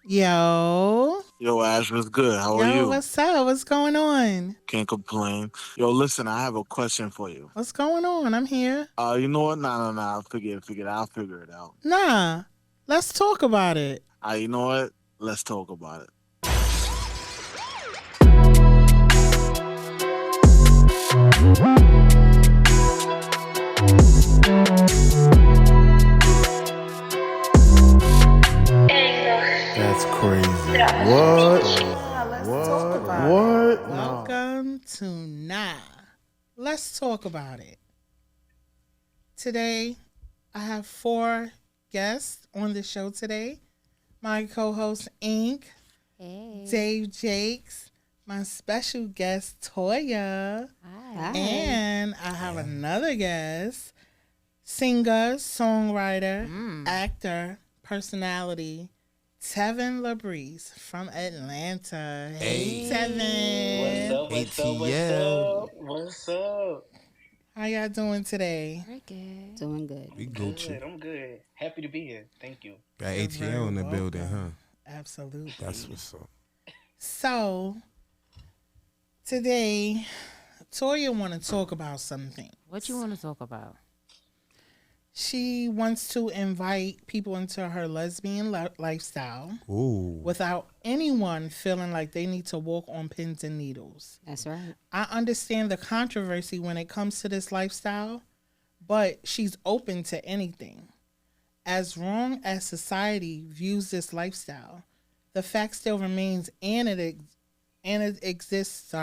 Yo. Yo, Ash, what's good? How are Yo, you? what's up? What's going on? Can't complain. Yo, listen, I have a question for you. What's going on? I'm here. You know what? Nah. Forget it. I'll figure it out. Nah, let's talk about it. You know what? Let's talk about it. That's crazy. What? What? Yeah, let's talk about it. What? No. Welcome to Nah. Let's talk about it. Today, I have four guests on the show today. My co-host Ink, Hey. Dave Jakes, my special guest Toya, Hi. and I have another guest, singer, songwriter, actor, personality, Tevin Labrise from Atlanta. Hey, Tevin. ATL. What's up? How y'all doing today? We're good. Doing good. We Good. Gucci. I'm good. Happy to be here. Thank you. Got You're ATL in the very building, huh? welcome. Absolutely. That's what's up. So today, Toya want to talk about something. What you want to talk about? She wants to invite people into her lesbian lifestyle Ooh. without anyone feeling like they need to walk on pins and needles. That's right. I understand the controversy when it comes to this lifestyle, but she's open to anything. As wrong as society views this lifestyle, the fact still remains and it exists,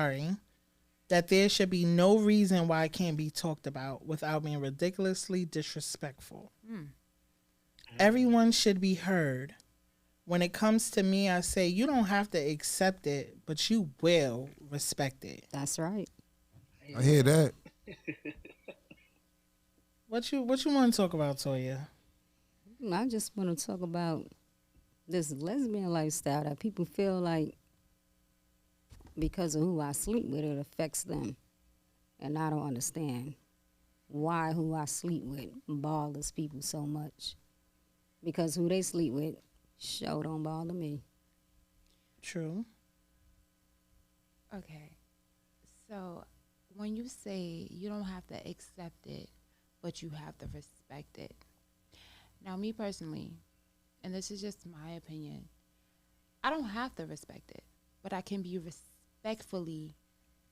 that there should be no reason why it can't be talked about without being ridiculously disrespectful. Everyone should be heard. When it comes to me, I say you don't have to accept it, but you will respect it. That's right. I hear that. What you want to talk about, Toya? I just want to talk about this lesbian lifestyle that people feel like because of who I sleep with, it affects them. And I don't understand why who I sleep with bothers people so much. Because who they sleep with sure don't bother me. True. Okay. So when you say you don't have to accept it, but you have to respect it. Now, me personally, and this is just my opinion, I don't have to respect it, but I can be respectfully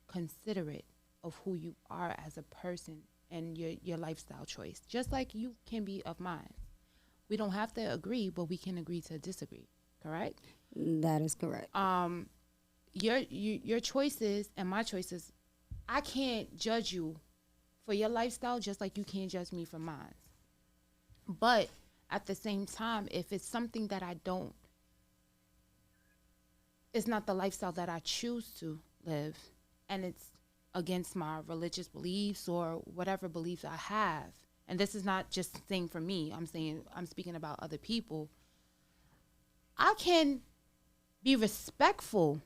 considerate of who you are as a person and your lifestyle choice, just like you can be of mine. We don't have to agree, but we can agree to disagree. Correct? That is correct. Your choices and my choices, I can't judge you for your lifestyle just like you can't judge me for mine. But at the same time, if it's something that it's not the lifestyle that I choose to live, and it's against my religious beliefs or whatever beliefs I have, and this is not just saying for me, I'm speaking about other people, I can be respectful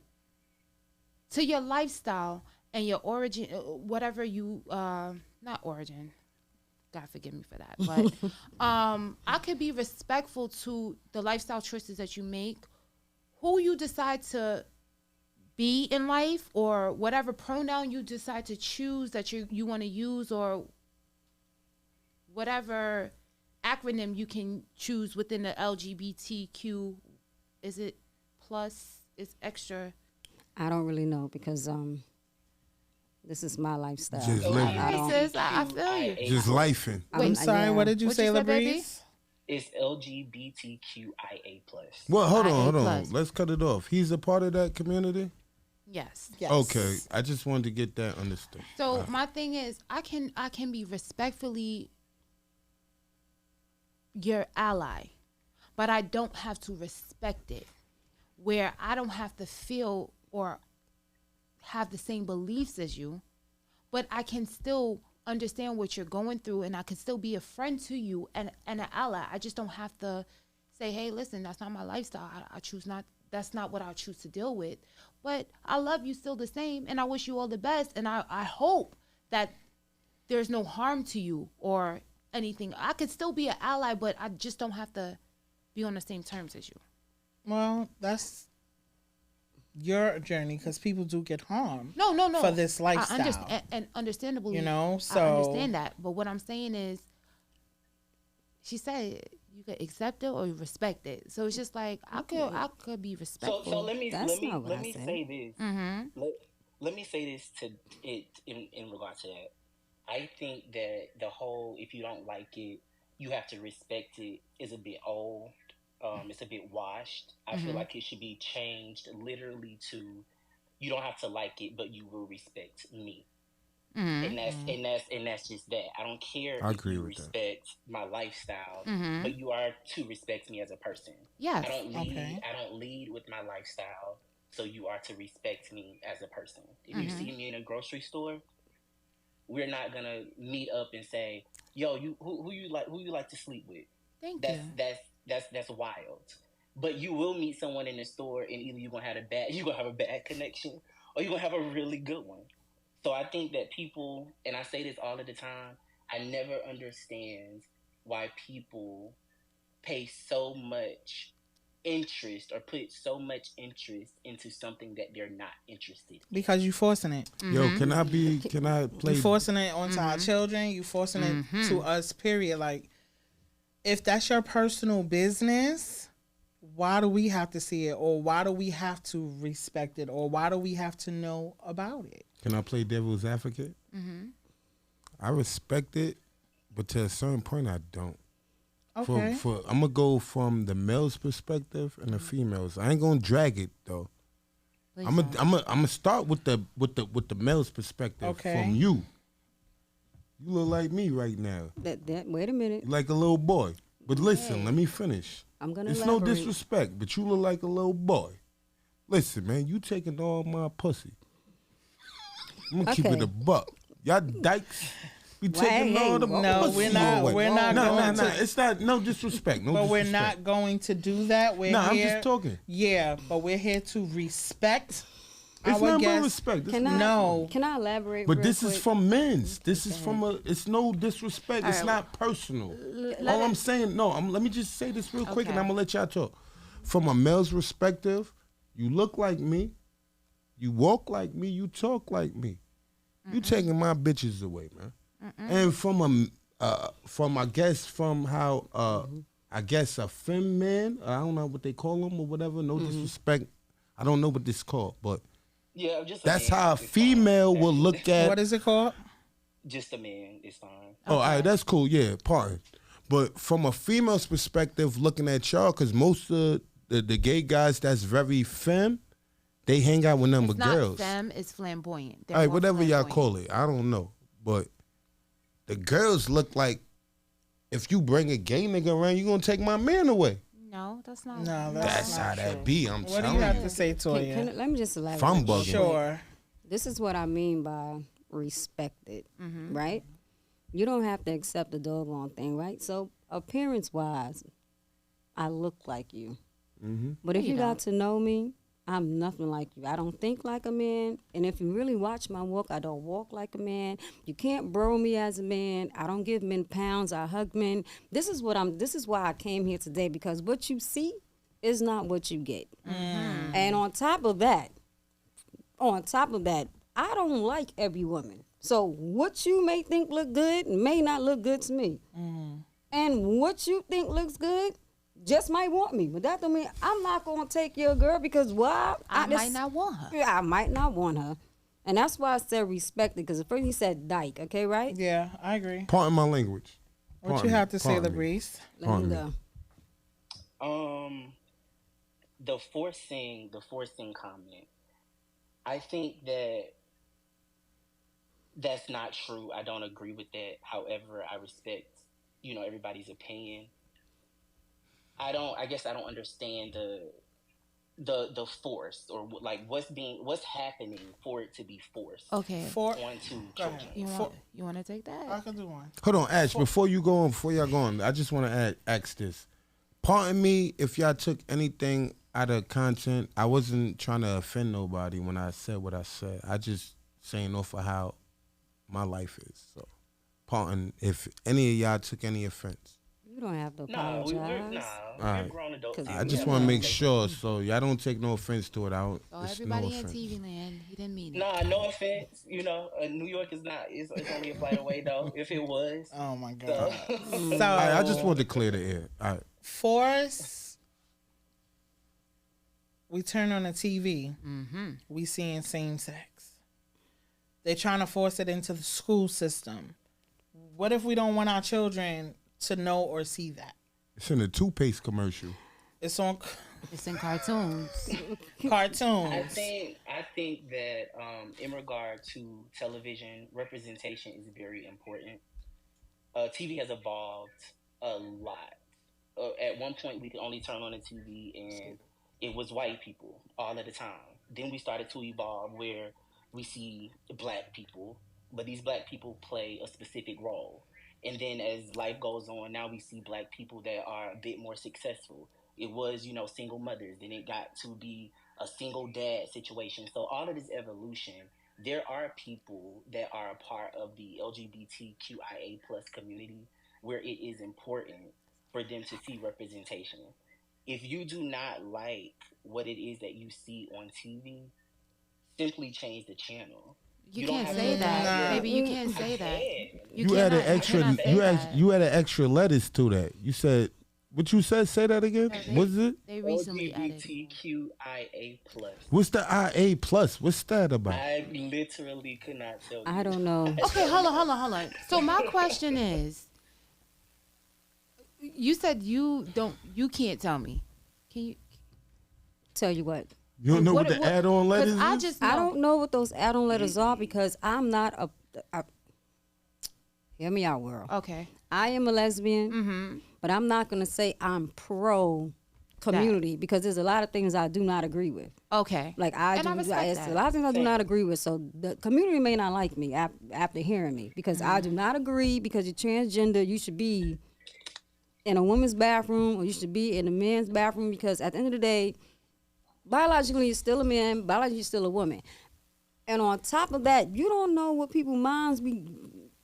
to your lifestyle and your origin, whatever you, not origin, God forgive me for that, but I could be respectful to the lifestyle choices that you make, who you decide to be in life, or whatever pronoun you decide to choose that you want to use, or whatever acronym you can choose within the LGBTQ. Is it plus? Is extra? I don't really know because this is my lifestyle. Just living. I don't, Sis, I feel you. Just lifing. I'm sorry, yeah. what did you What say, you said, baby? Labrise? It's LGBTQIA plus. Well, hold on. plus. Let's cut it off. He's a part of that community? Yes. Yes. Okay. I just wanted to get that understood. So my thing is, I can be respectfully your ally, but I don't have to respect it. Where I don't have to feel or have the same beliefs as you, but I can still understand what you're going through, and I can still be a friend to you and an ally. I just don't have to say, hey, listen, that's not my lifestyle. I choose not. That's not what I choose to deal with. But I love you still the same, and I wish you all the best. And I hope that there's no harm to you or anything. I could still be an ally, but I just don't have to be on the same terms as you. Well, that's your journey because people do get harmed No, no, no. for this lifestyle. I understand, and understandably, You know, I so understand that. But what I'm saying is, she said you could accept it or respect it. So it's just like I could be respectful. So let me That's not what let I me said. say this. Mm-hmm. Let me say this to it in regard to that. I think that the whole if you don't like it, you have to respect it is a bit old. It's a bit washed. I feel like it should be changed literally to you don't have to like it, but you will respect me. Mm-hmm. And that's just that. I don't care I if agree you with that. respect my lifestyle, Mm-hmm. but you are to respect me as a person. Yes. Okay. I don't lead with my lifestyle, so you are to respect me as a person. If you see me in a grocery store, we're not gonna meet up and say, "Yo, who you like to sleep with?" Thank That's you. that's wild. But you will meet someone in the store, and either you gonna have a bad connection, or you are gonna have a really good one. So I think that people, and I say this all of the time, I never understand why people pay so much interest or put so much interest into something that they're not interested in. because you forcing it. Yo, can I play? You forcing it onto our children. You forcing it to us. Period. Like, if that's your personal business, why do we have to see it, or why do we have to respect it, or why do we have to know about it? Can I play devil's advocate? I respect it, but to a certain point, I don't. Okay. For I'm gonna go from the male's perspective and the females. I ain't gonna drag it though. Please I'm don't. gonna start with the male's perspective Okay. from you. You look like me right now. That wait a minute. You like a little boy. But listen, let me finish. I'm gonna It's no elaborate. disrespect, but you look like a little boy. Listen, man, you taking all my pussy. I'm gonna keep Okay. it a buck. Y'all dykes be taking hey, all the No, pussy we're not. away. We're not No, going to. It's not no disrespect. No But we're disrespect. not going to do that. We're Nah, I'm here. just talking. Yeah, but we're here to respect It's our not guests. but respect. This Can is- I? No. Can I elaborate? But real this quick? is from men's. This is from a. It's no disrespect. It's right. not personal. let All it- I'm saying, no. Let me just say this real quick, and Okay. I'm gonna let y'all talk. From a male's perspective, you look like me, you walk like me, you talk like me. You taking my bitches away, man. And from I guess from how I guess a femme man, I don't know what they call them or whatever. No disrespect. I don't know what this called, but Yeah, just a that's man. how a It's fine. female will look at. What is it called? Just a man is fine. Oh, all right, that's cool. Yeah, pardon. But from a female's perspective, looking at y'all, because most of the gay guys that's very femme, they hang out with them It's with not girls. femme, it's flamboyant. They're All right, more whatever y'all flamboyant. call it, I don't know. But the girls look like if you bring a gay nigga around, you gonna take my man away. No, that's not. No, That's not how true. that be. I'm What do you telling have you. to say, Toya? Let me just elaborate. If I'm bugging. Sure. This is what I mean by respected, Mm-hmm. right? You don't have to accept the doggone thing, right? So appearance wise, I look like you. But if you you got to know me, I'm nothing like you. I don't think like a man. And if you really watch my walk, I don't walk like a man. You can't bro me as a man. I don't give men pounds. I hug men. This is why I came here today, because what you see is not what you get. And on top of that, I don't like every woman. So what you may think look good may not look good to me. And what you think looks good just might want me. But that don't mean I'm not going to take your girl, because why? I might not want her. Yeah, I might not want her. And that's why I said respect it, because at first he said dyke, okay, right? Yeah, I agree. Pardon my language. What Pardon you me, have to say, pardon me. LaBreeze? Let me Pardon me. go. The forcing comment. I think that that's not true. I don't agree with that. However, I respect, everybody's opinion. I guess I don't understand the force, or like what's happening for it to be forced Okay. onto Go ahead. children. You want to take that? I can do one. Hold on, Ash. Before y'all go on, I just want to ask this. Pardon me if y'all took anything out of content. I wasn't trying to offend nobody when I said what I said. I just saying off of how my life is. So, pardon if any of y'all took any offense. You don't have to Nah, apologize. we're Alright. grown adults. 'Cause here. I We just have want to make conversations. sure, so y'all don't take no offense to it. So It's everybody no in offense. TV land, he didn't mean it. Nah, no offense. You know, New York is not. It's only a flight away though. If it was, Oh my so god. So I just wanted to clear the air. All right. Force. We turn on the TV. We seeing same sex. They're trying to force it into the school system. What if we don't want our children to know or see that? It's in a toothpaste commercial. It's on It's in cartoons. cartoons. I think that in regard to television, representation is very important. TV has evolved a lot. At one point, we could only turn on the TV and it was white people all of the time. Then we started to evolve where we see black people, but these black people play a specific role. And then as life goes on, now we see black people that are a bit more successful. It was, single mothers. Then it got to be a single dad situation. So all of this evolution, there are people that are a part of the LGBTQIA plus community where it is important for them to see representation. If you do not like what it is that you see on TV, simply change the channel. You don't can't have say to that. Nah. Baby, you can't say that. You added cannot- extra. cannot say that. You added extra letters to that. You said what you said. Say that again. What is it? They recently added. LGBTQIA plus. What's the IA plus? What's that about? I literally could not tell you. I don't know. Okay, hold on. So my question is, you said you can't tell me. Can you? Tell you what. You don't know what the add-on letters is? I just know. I don't know what those add-on letters are because I'm not hear me out, world. Okay. I am a lesbian, but I'm not going to say I'm pro community because there's a lot of things I do not agree with. Okay. Like And I respect it's that. a lot of things I do not agree with. So the community may not like me after hearing me because I do not agree because you're transgender. You should be in a woman's bathroom or you should be in a man's bathroom because at the end of the day, biologically you're still a man, biologically you're still a woman. And on top of that, you don't know what people's minds be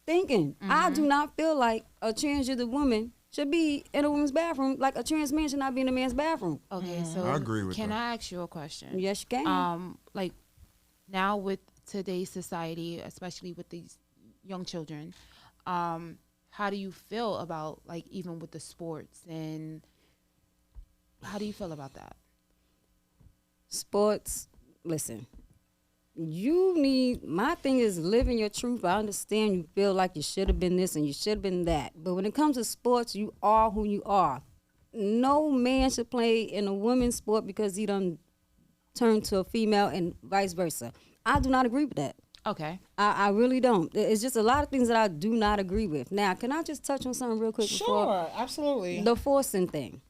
thinking. I do not feel like a transgender woman should be in a woman's bathroom like a trans man should not be in a man's bathroom. Okay, so I agree with can that. I ask you a question? Yes, you can. Like now with today's society, especially with these young children, how do you feel about like even with the sports and how do you feel about that? Sports, listen. My thing is living your truth. I understand you feel like you should have been this and you should have been that. But when it comes to sports, you are who you are. No man should play in a women's sport because he done turned to a female and vice versa. I do not agree with that. Okay. I really don't. It's just a lot of things that I do not agree with. Now, can I just touch on something real quick? Sure, absolutely. The forcing thing.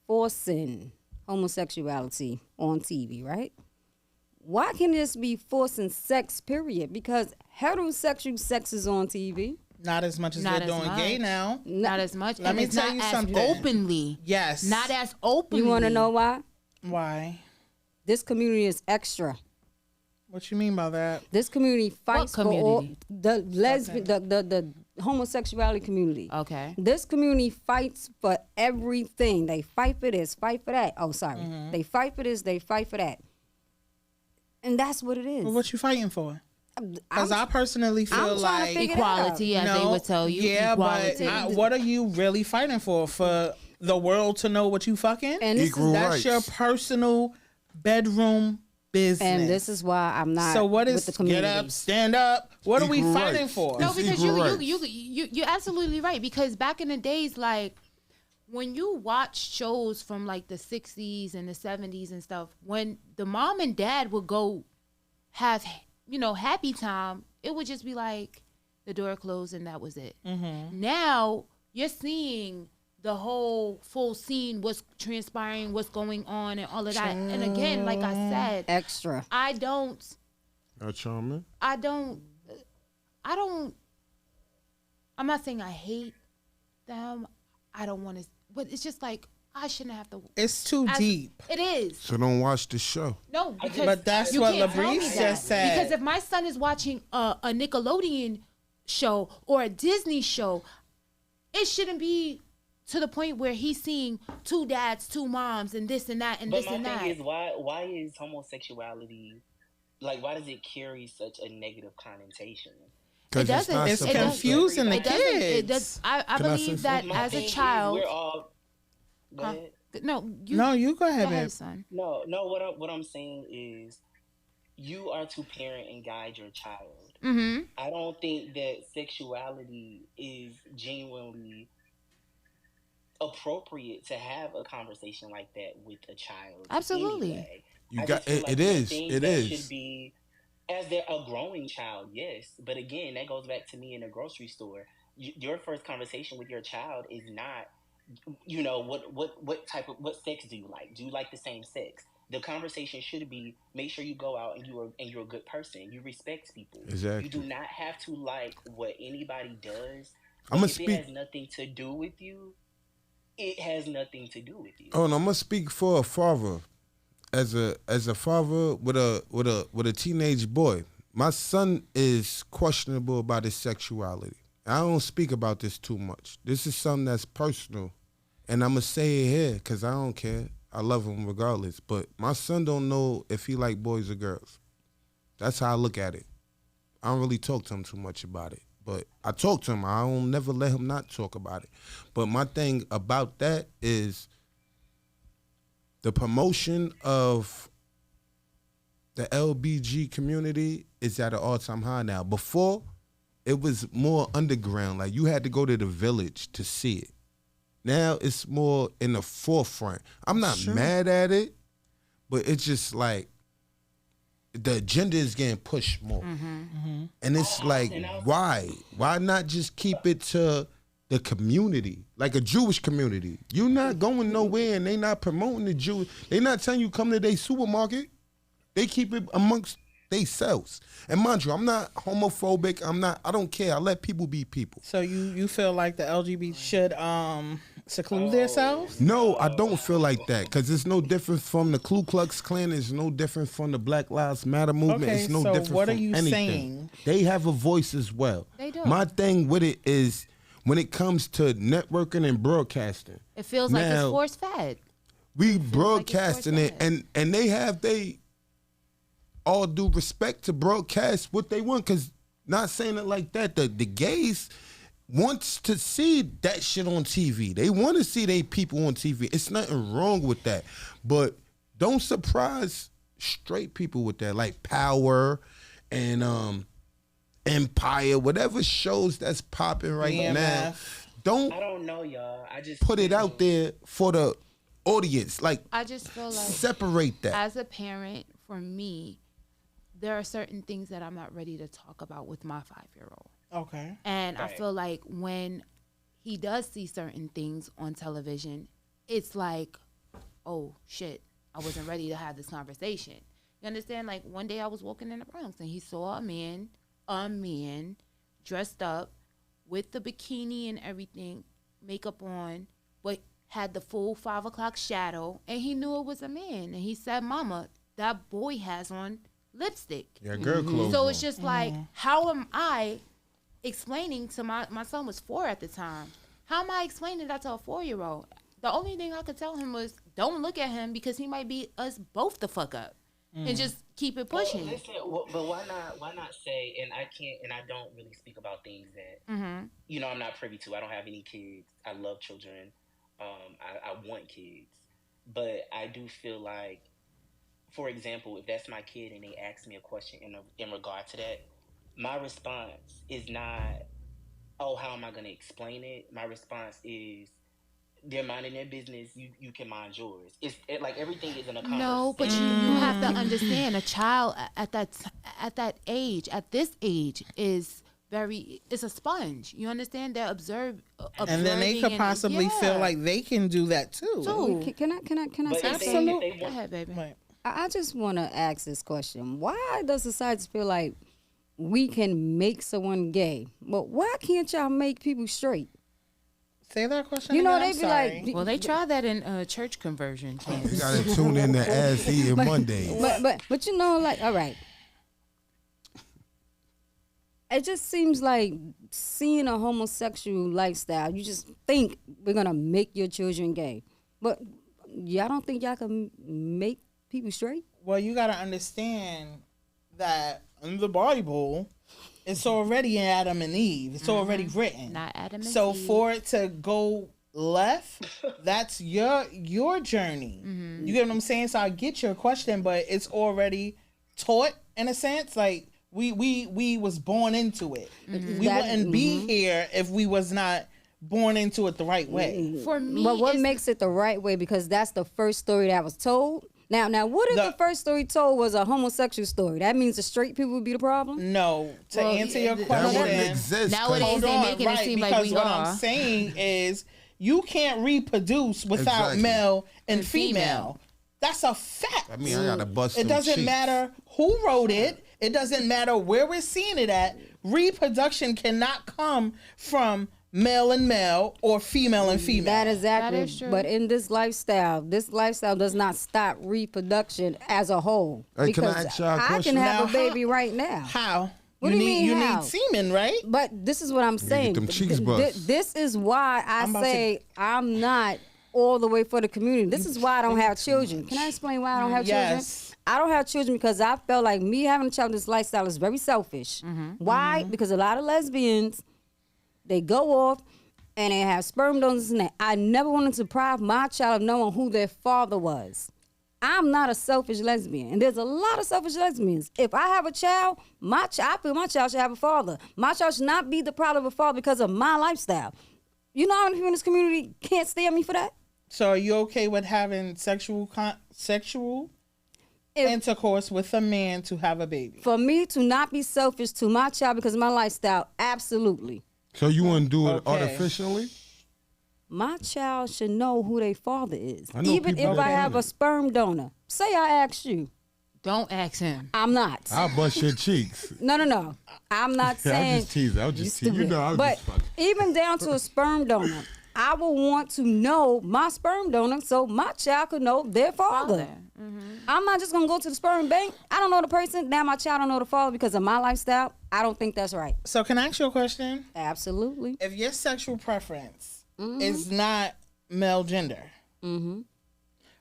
Forcing homosexuality on TV, right? Why can't this be forcing sex, period? Because heterosexual sex is on TV. Not as much as Not they're as doing much. gay now. Not as much. Let and me it's tell not you as something. openly. Yes. Not as openly. You want to know why? Why? This community is extra. What you mean by that? This community fights for all community? the lesbian, the homosexuality community. Okay. This community fights for everything. They fight for this, fight for that. Oh, sorry. They fight for this, they fight for that. And that's what it is. Well, what you fighting for? Because I'm- I personally feel I'm trying to like figure it Equality, as they would tell you. Yeah, Equality. but what are you really fighting for? For the world to know what you fucking? And this Equal is, That's rights. your personal bedroom business. and this is why I'm not so what with is the get community. up, stand up? What are we Equal fighting rights. for? No, It's because equal rights. you're absolutely right. Because back in the days, like when you watch shows from like the 60s and the 70s and stuff, when the mom and dad would go have happy time, it would just be like the door closed and that was it. Now you're seeing the whole full scene, what's transpiring, what's going on, and all of that. And again, like I said, Extra. I don't. Charmin. I'm not saying I hate them. I don't want to, but it's just like I shouldn't have to. It's too as- deep. It is. So don't watch the show. No, because But that's you what can't tell me Labrice that. just said. Because if my son is watching a Nickelodeon show or a Disney show, it shouldn't be to the point where he's seeing 2 dads, 2 moms, and this and that and But this and my that. thing is, why is homosexuality, like, why does it carry such a negative connotation? It doesn't. It's It doesn't. confusing the It doesn't. It kids. does. I Can I say believe that My as thing a is, child. we're all. Go Huh? ahead. No, you. No, you go ahead, Go ahead, babe. son. No. What I'm saying is, you are to parent and guide your child. Mm-hmm. I don't think that sexuality is genuinely appropriate to have a conversation like that with a child. Absolutely. Anyway. You I got just feel it. like It there are is. things It that is. should be, as they're a growing child, yes. But again, that goes back to me in a grocery store. Your first conversation with your child is not, what sex do you like? Do you like the same sex? The conversation should be, make sure you go out and you're a good person. You respect people. Exactly. You do not have to like what anybody does. I'ma If speak- it has nothing to do with you, it has nothing to do with you. Oh, and I'm gonna speak for a father, as a father with a teenage boy. My son is questionable about his sexuality. I don't speak about this too much. This is something that's personal, and I'm gonna say it here because I don't care. I love him regardless. But my son don't know if he like boys or girls. That's how I look at it. I don't really talk to him too much about it. But I talk to him. I don't never let him not talk about it. But my thing about that is the promotion of the LBG community is at an all-time high now. Before, it was more underground. Like, you had to go to the village to see it. Now it's more in the forefront. I'm not mad at it, but it's just like the agenda is getting pushed more. And it's like, why? Why not just keep it to the community, like a Jewish community? You're not going nowhere, and they not promoting the Jew. They not telling you come to their supermarket. They keep it amongst themselves. And mind you, I'm not homophobic. I don't care. I let people be people. So you feel like the LGBT should seclude themselves? No, I don't feel like that, because it's no different from the Ku Klux Klan. It's no different from the Black Lives Matter movement. Okay, It's no so different what from are you anything. saying? They have a voice as well. They do. My thing with it is when it comes to networking and broadcasting, It feels like it's Now- force fed. we like it's broadcasting it, force-fed. and they have all due respect to broadcast what they want, because not saying it like that, the gays wants to see that shit on TV. They want to see they people on TV. It's nothing wrong with that. But don't surprise straight people with that, like Power and Empire, whatever shows that's popping right now. Don't I don't know, y'all. I just put it out there for the audience. Like, I just feel like separate that. as a parent, for me, there are certain things that I'm not ready to talk about with my 5-year-old. Okay. And I Right. feel like when he does see certain things on television, it's like, oh shit, I wasn't ready to have this conversation. You understand? Like, one day I was walking in the Bronx and he saw a man dressed up with the bikini and everything, makeup on, but had the full 5 o'clock shadow, and he knew it was a man. And he said, "Mama, that boy has on lipstick." Yeah, girl clothes. So on. it's just like, how am I explaining to my son was 4 at the time. How am I explaining that to a 4-year-old? The only thing I could tell him was, don't look at him because he might beat us both the fuck up, and just keep it pushing. Well, listen, but why not say? And I can't, and I don't really speak about things that I'm not privy to. I don't have any kids. I love children. I want kids, but I do feel like, for example, if that's my kid and they ask me a question in regard to that, my response is not, oh, how am I going to explain it? My response is, they're minding their business. You can mind yours. Like everything is in a conversation. No, but you have to understand, a child at that age, at this age, is a sponge. You understand? They're observing, And then they could possibly feel like they can do that too. Can I But say if they- something? if they Go want- ahead, baby. Right. I just want to ask this question. Why does society feel like we can make someone gay, but why can't y'all make people straight? Say that question. You know, again? they I'm be sorry. like, Well, they try that in church conversion You camps. gotta tune in to Ass Eating Mondays. but you know, like, all right, It just seems like seeing a homosexual lifestyle, you just think we're gonna make your children gay. But y'all don't think y'all can make people straight? Well, you got to understand that in the Bible, it's already in Adam and Eve. It's already written. Not Adam and So Eve. for it to go left, that's your journey. You get what I'm saying? So I get your question, but it's already taught in a sense. Like we was born into it. We wouldn't be here if we was not born into it the right way. For me, But what it's- makes it the right way? Because that's the first story that was told. Now, what if the first story told was a homosexual story? That means the straight people would be the problem? No, to Well, answer your That question, wouldn't exist. Nowadays, 'cause- they making it seem like because we what are. I'm saying is you can't reproduce without Exactly. male and And female. female. That's a fact. I mean, I gotta bust It some doesn't cheeks. matter who wrote it. It doesn't matter where we're seeing it at. Reproduction cannot come from male and male or female and female. That exactly. That is true. But in this lifestyle does not stop reproduction as a whole. Hey, can I Because ask y'all a I question? can have Now, a baby right now. How? What do you mean, you how? need semen, right? But this is what I'm saying. them cheeks bust. This is why I I'm about say I'm not all the way for the community. This is why I don't have children. Can I explain why I don't have Yes. children? I don't have children because I felt like me having a child in this lifestyle is very selfish. Why? Because a lot of lesbians, they go off and they have sperm donors and that. I never wanted to deprive my child of knowing who their father was. I'm not a selfish lesbian, and there's a lot of selfish lesbians. If I have a child, I feel my child should have a father. My child should not be deprived of a father because of my lifestyle. You know how many people in this community can't stand me for that? So are you okay with having sexual intercourse with a man to have a baby? For me to not be selfish to my child because of my lifestyle, absolutely. So you want to do it Okay. artificially? My child should know who their father is. I know Even people if that I do have it. a sperm donor. Say I ask you. Don't ask him. I'm not. I'll bust your cheeks. No. I'm not Yeah, I saying. was just teasing. I was just teasing. You stupid. know, I was But just fucking. even down to a sperm donor, I will want to know my sperm donor so my child could know their father. I'm not just gonna go to the sperm bank. I don't know the person. Now my child don't know the father because of my lifestyle. I don't think that's right. So can I ask you a question? Absolutely. If your sexual preference is not male gender,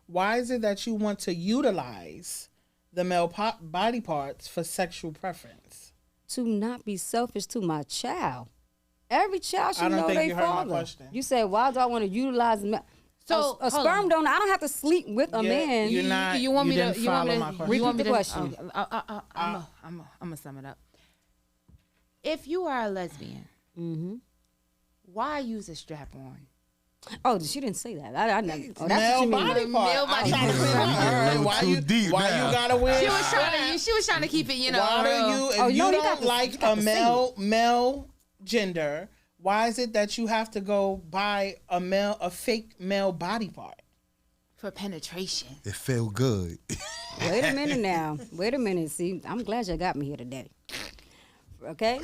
why is it that you want to utilize the male body parts for sexual preference? To not be selfish to my child. Every child should I don't know think their you heard my father. question. You said, why do I want to utilize So, a hold sperm on. donor? I don't have to sleep with a Yeah, man. you're not- You want you me to? didn't You want me follow to? my question. You want me Repeat the to? question. I'm gonna sum it up. If you are a lesbian, why use a strap on? Oh, she didn't say that. I never. Oh, that's Male what you mean. body part. Male I'm body trying to part. figure out, Getting a little why too you deep why now. you gotta wear? She a was strap? she was trying to keep it, you know. Why real. do you? If Oh, you no, you got don't to- like you got a to say male gender, why is it that you have to go buy a fake male body part? For penetration. It feel good. Wait a minute now. Wait a minute. See, I'm glad you got me here today. Okay?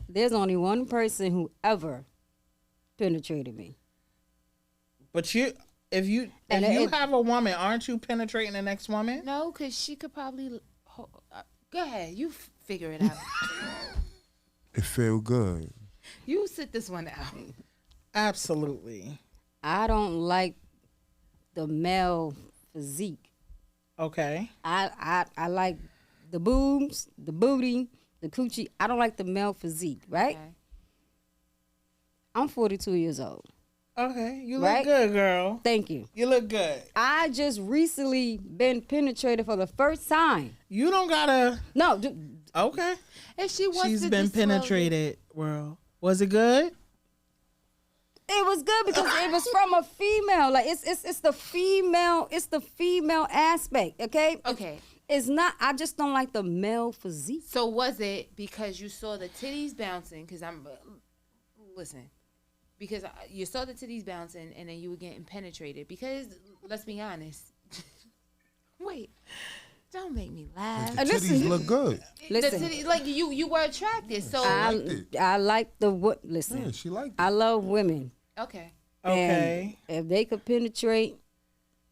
There's only one person who ever penetrated me. But if you And it- have a woman, aren't you penetrating the next woman? No, because she could probably. Go ahead, you figure it out. It feel good. You sit this one out. Absolutely. I don't like the male physique. Okay. I like the boobs, the booty, the coochie. I don't like the male physique, right? Okay. I'm 42 years old. Okay. You look Right? good, girl. Thank you. You look good. I just recently been penetrated for the first time. You don't gotta. No, Okay. If she wants She's to been disclose it- penetrated, world. Was it good? it was good because it was from a female. Like it's the female aspect. Okay. Okay. It's not. I just don't like the male physique. So was it because you saw the titties bouncing? Because listen, because you saw the titties bouncing and then you were getting penetrated. Because let's be honest. Wait, don't make me laugh. The And titties listen- look good. Listen, The titties, like you were attracted. So I like the what? Listen, Yeah, she liked it. I love women. okay. Okay. And if they could penetrate,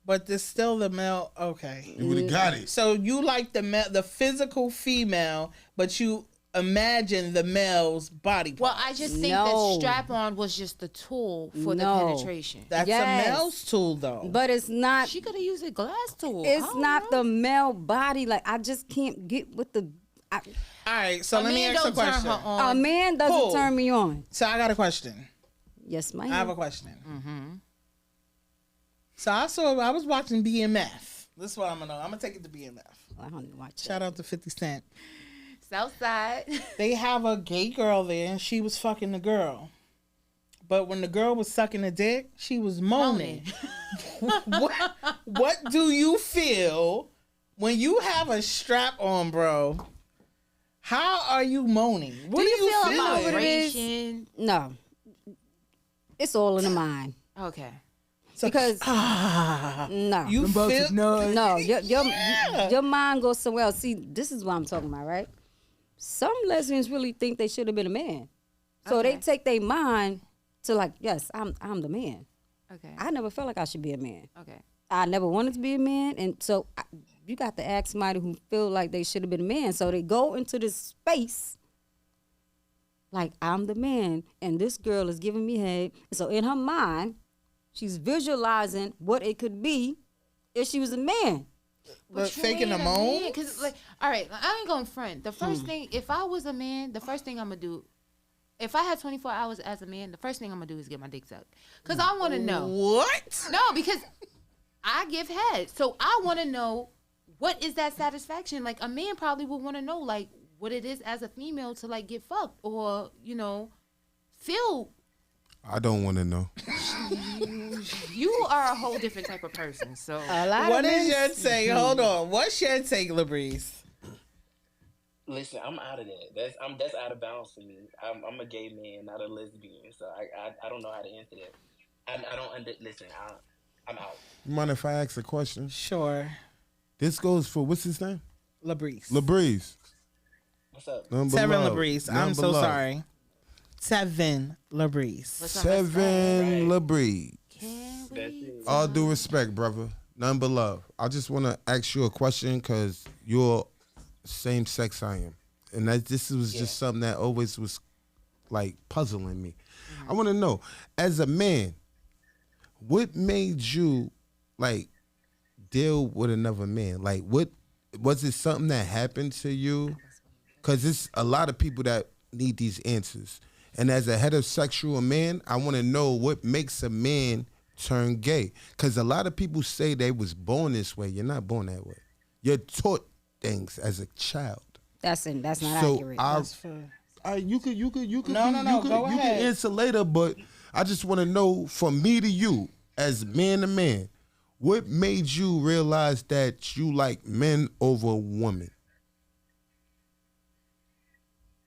But there's still the male. Okay. You would have got it. So you like the physical female, but you imagine the male's body part. Well, I just think that strap-on was just the tool for the penetration. That's a male's tool, though. But it's not. She could have used a glass tool. It's not the male body. Like, I just can't get with the. All right, so let me ask a question. A man doesn't turn me on. So I got a question. Yes, ma'am. I have a question. So I was watching BMF. This is what I'm gonna know. I'm gonna take it to BMF. I don't watch. Shout out to 50 Cent. Southside. They have a gay girl there, and she was fucking the girl. But when the girl was sucking the dick, she was moaning. What do you feel when you have a strap on, bro? How are you moaning? What do you feel about what it is? No. It's all in the mind. Okay. So, because no, you feel no, your mind goes somewhere else. See, this is what I'm talking about, right? Some lesbians really think they should have been a man, so they take their mind to like, yes, I'm the man. Okay. I never felt like I should be a man. Okay. I never wanted to be a man, and so you got to ask somebody who feel like they should have been a man. So they go into this space like, I'm the man, and this girl is giving me head. So in her mind, she's visualizing what it could be if she was a man. But faking the moan? Because, like, all right, I ain't going to front. The first thing, if I was a man, the first thing I'm going to do, if I had 24 hours as a man, the first thing I'm going to do is get my dick sucked. Because I want to know. What? No, because I give head. So I want to know, what is that satisfaction? Like, a man probably would want to know, like, what it is as a female to, like, get fucked or, you know, feel. I don't want to know. You are a whole different type of person. So what is your take? Hold on. What's your take, LaBreeze? Listen, I'm out of that. That's out of bounds for me. I'm a gay man, not a lesbian, so I don't know how to answer that. I don't listen. I'm out. You mind if I ask a question? Sure. This goes for what's his name? LaBreeze. LaBreeze. What's up? Seven LaBreeze. I'm so sorry. Seven LaBreeze. Seven LaBreeze. All due respect, brother. None but love. I just want to ask you a question because you're same sex I am. And this was just something that always was like puzzling me. I want to know, as a man, what made you like deal with another man? Like, what was it something that happened to you? Because it's a lot of people that need these answers. And as a heterosexual man, I want to know what makes a man turn gay. Because a lot of people say they was born this way. You're not born that way. You're taught things as a child. That's not accurate. You could No, go ahead. You can answer later, but I just want to know from me to you, as man to man, what made you realize that you like men over women?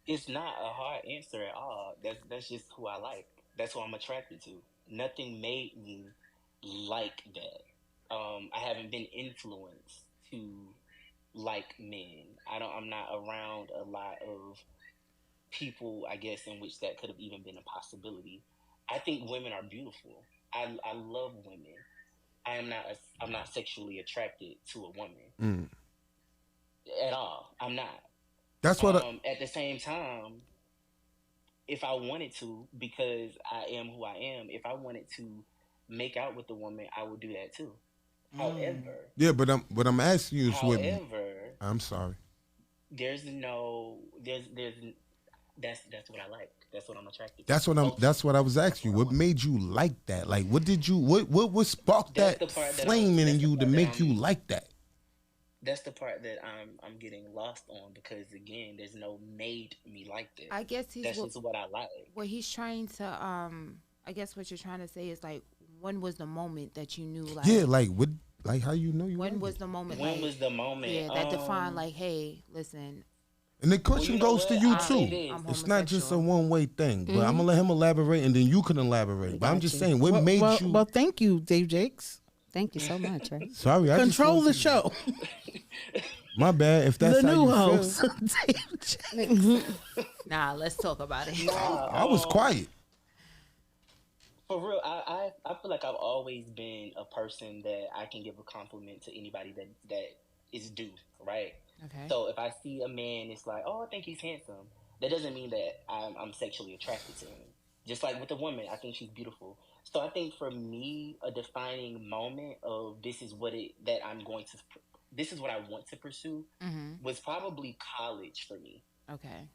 It's not a hard answer at all. That's just who I like. That's who I'm attracted to. Nothing made me like that. I haven't been influenced to like men. I'm not around a lot of people, I guess, in which that could have even been a possibility. I think women are beautiful. I love women. I'm not sexually attracted to a woman at all. I'm not. That's what. At the same time, if I wanted to, because I am who I am, if I wanted to make out with the woman, I would do that too. However, yeah, but I'm asking you is what. However, I'm sorry. That's what I like. That's what I'm attracted to. That's what I was asking you. What made you like that? Like, what sparked that flame in you to make you like that? That's the part that I'm getting lost on, because again, there's no made me like this. I guess that's just what I like. What he's trying to I guess what you're trying to say is, like, when was the moment that you knew, like, yeah, like what, like how you know you. When was the moment? When was the moment? Yeah, that defined, like, hey, listen. And the question goes to you too. It's not just a one-way thing. But I'm gonna let him elaborate, and then you can elaborate. But I'm just saying, what made you? Well, thank you, Dave Jakes. Thank you so much. Right? Sorry, I control the show. My bad. If that's the how new you host, feel. Nah, let's talk about it. I was quiet. For real, I feel like I've always been a person that I can give a compliment to anybody that is due, right? Okay. So if I see a man, it's like, oh, I think he's handsome. That doesn't mean that I'm sexually attracted to him. Just like with a woman, I think she's beautiful. So I think for me, a defining moment of this is what it that I'm going to, this is what I want to pursue, was probably college for me. Okay.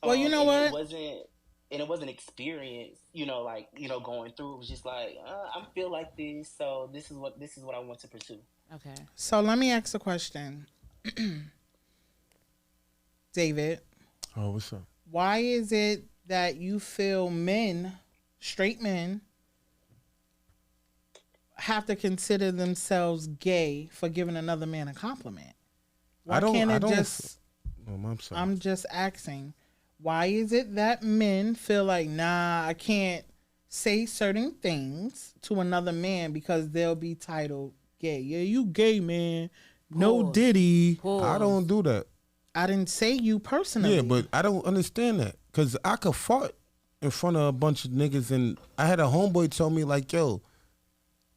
Well, you know And what? it wasn't experience, like going through. It was just like I feel like this, so this is what I want to pursue. Okay. So let me ask a question, David. Oh, what's up? Why is it that you feel men, straight men, have to consider themselves gay for giving another man a compliment? Why can't it just? I'm sorry. I'm just asking. Why is it that men feel like, nah, I can't say certain things to another man because they'll be titled gay? Yeah, you gay, man. No Pause. diddy. Pause. I don't do that. I didn't say you personally. Yeah, but I don't understand that because I could fart in front of a bunch of niggas, and I had a homeboy tell me like, yo,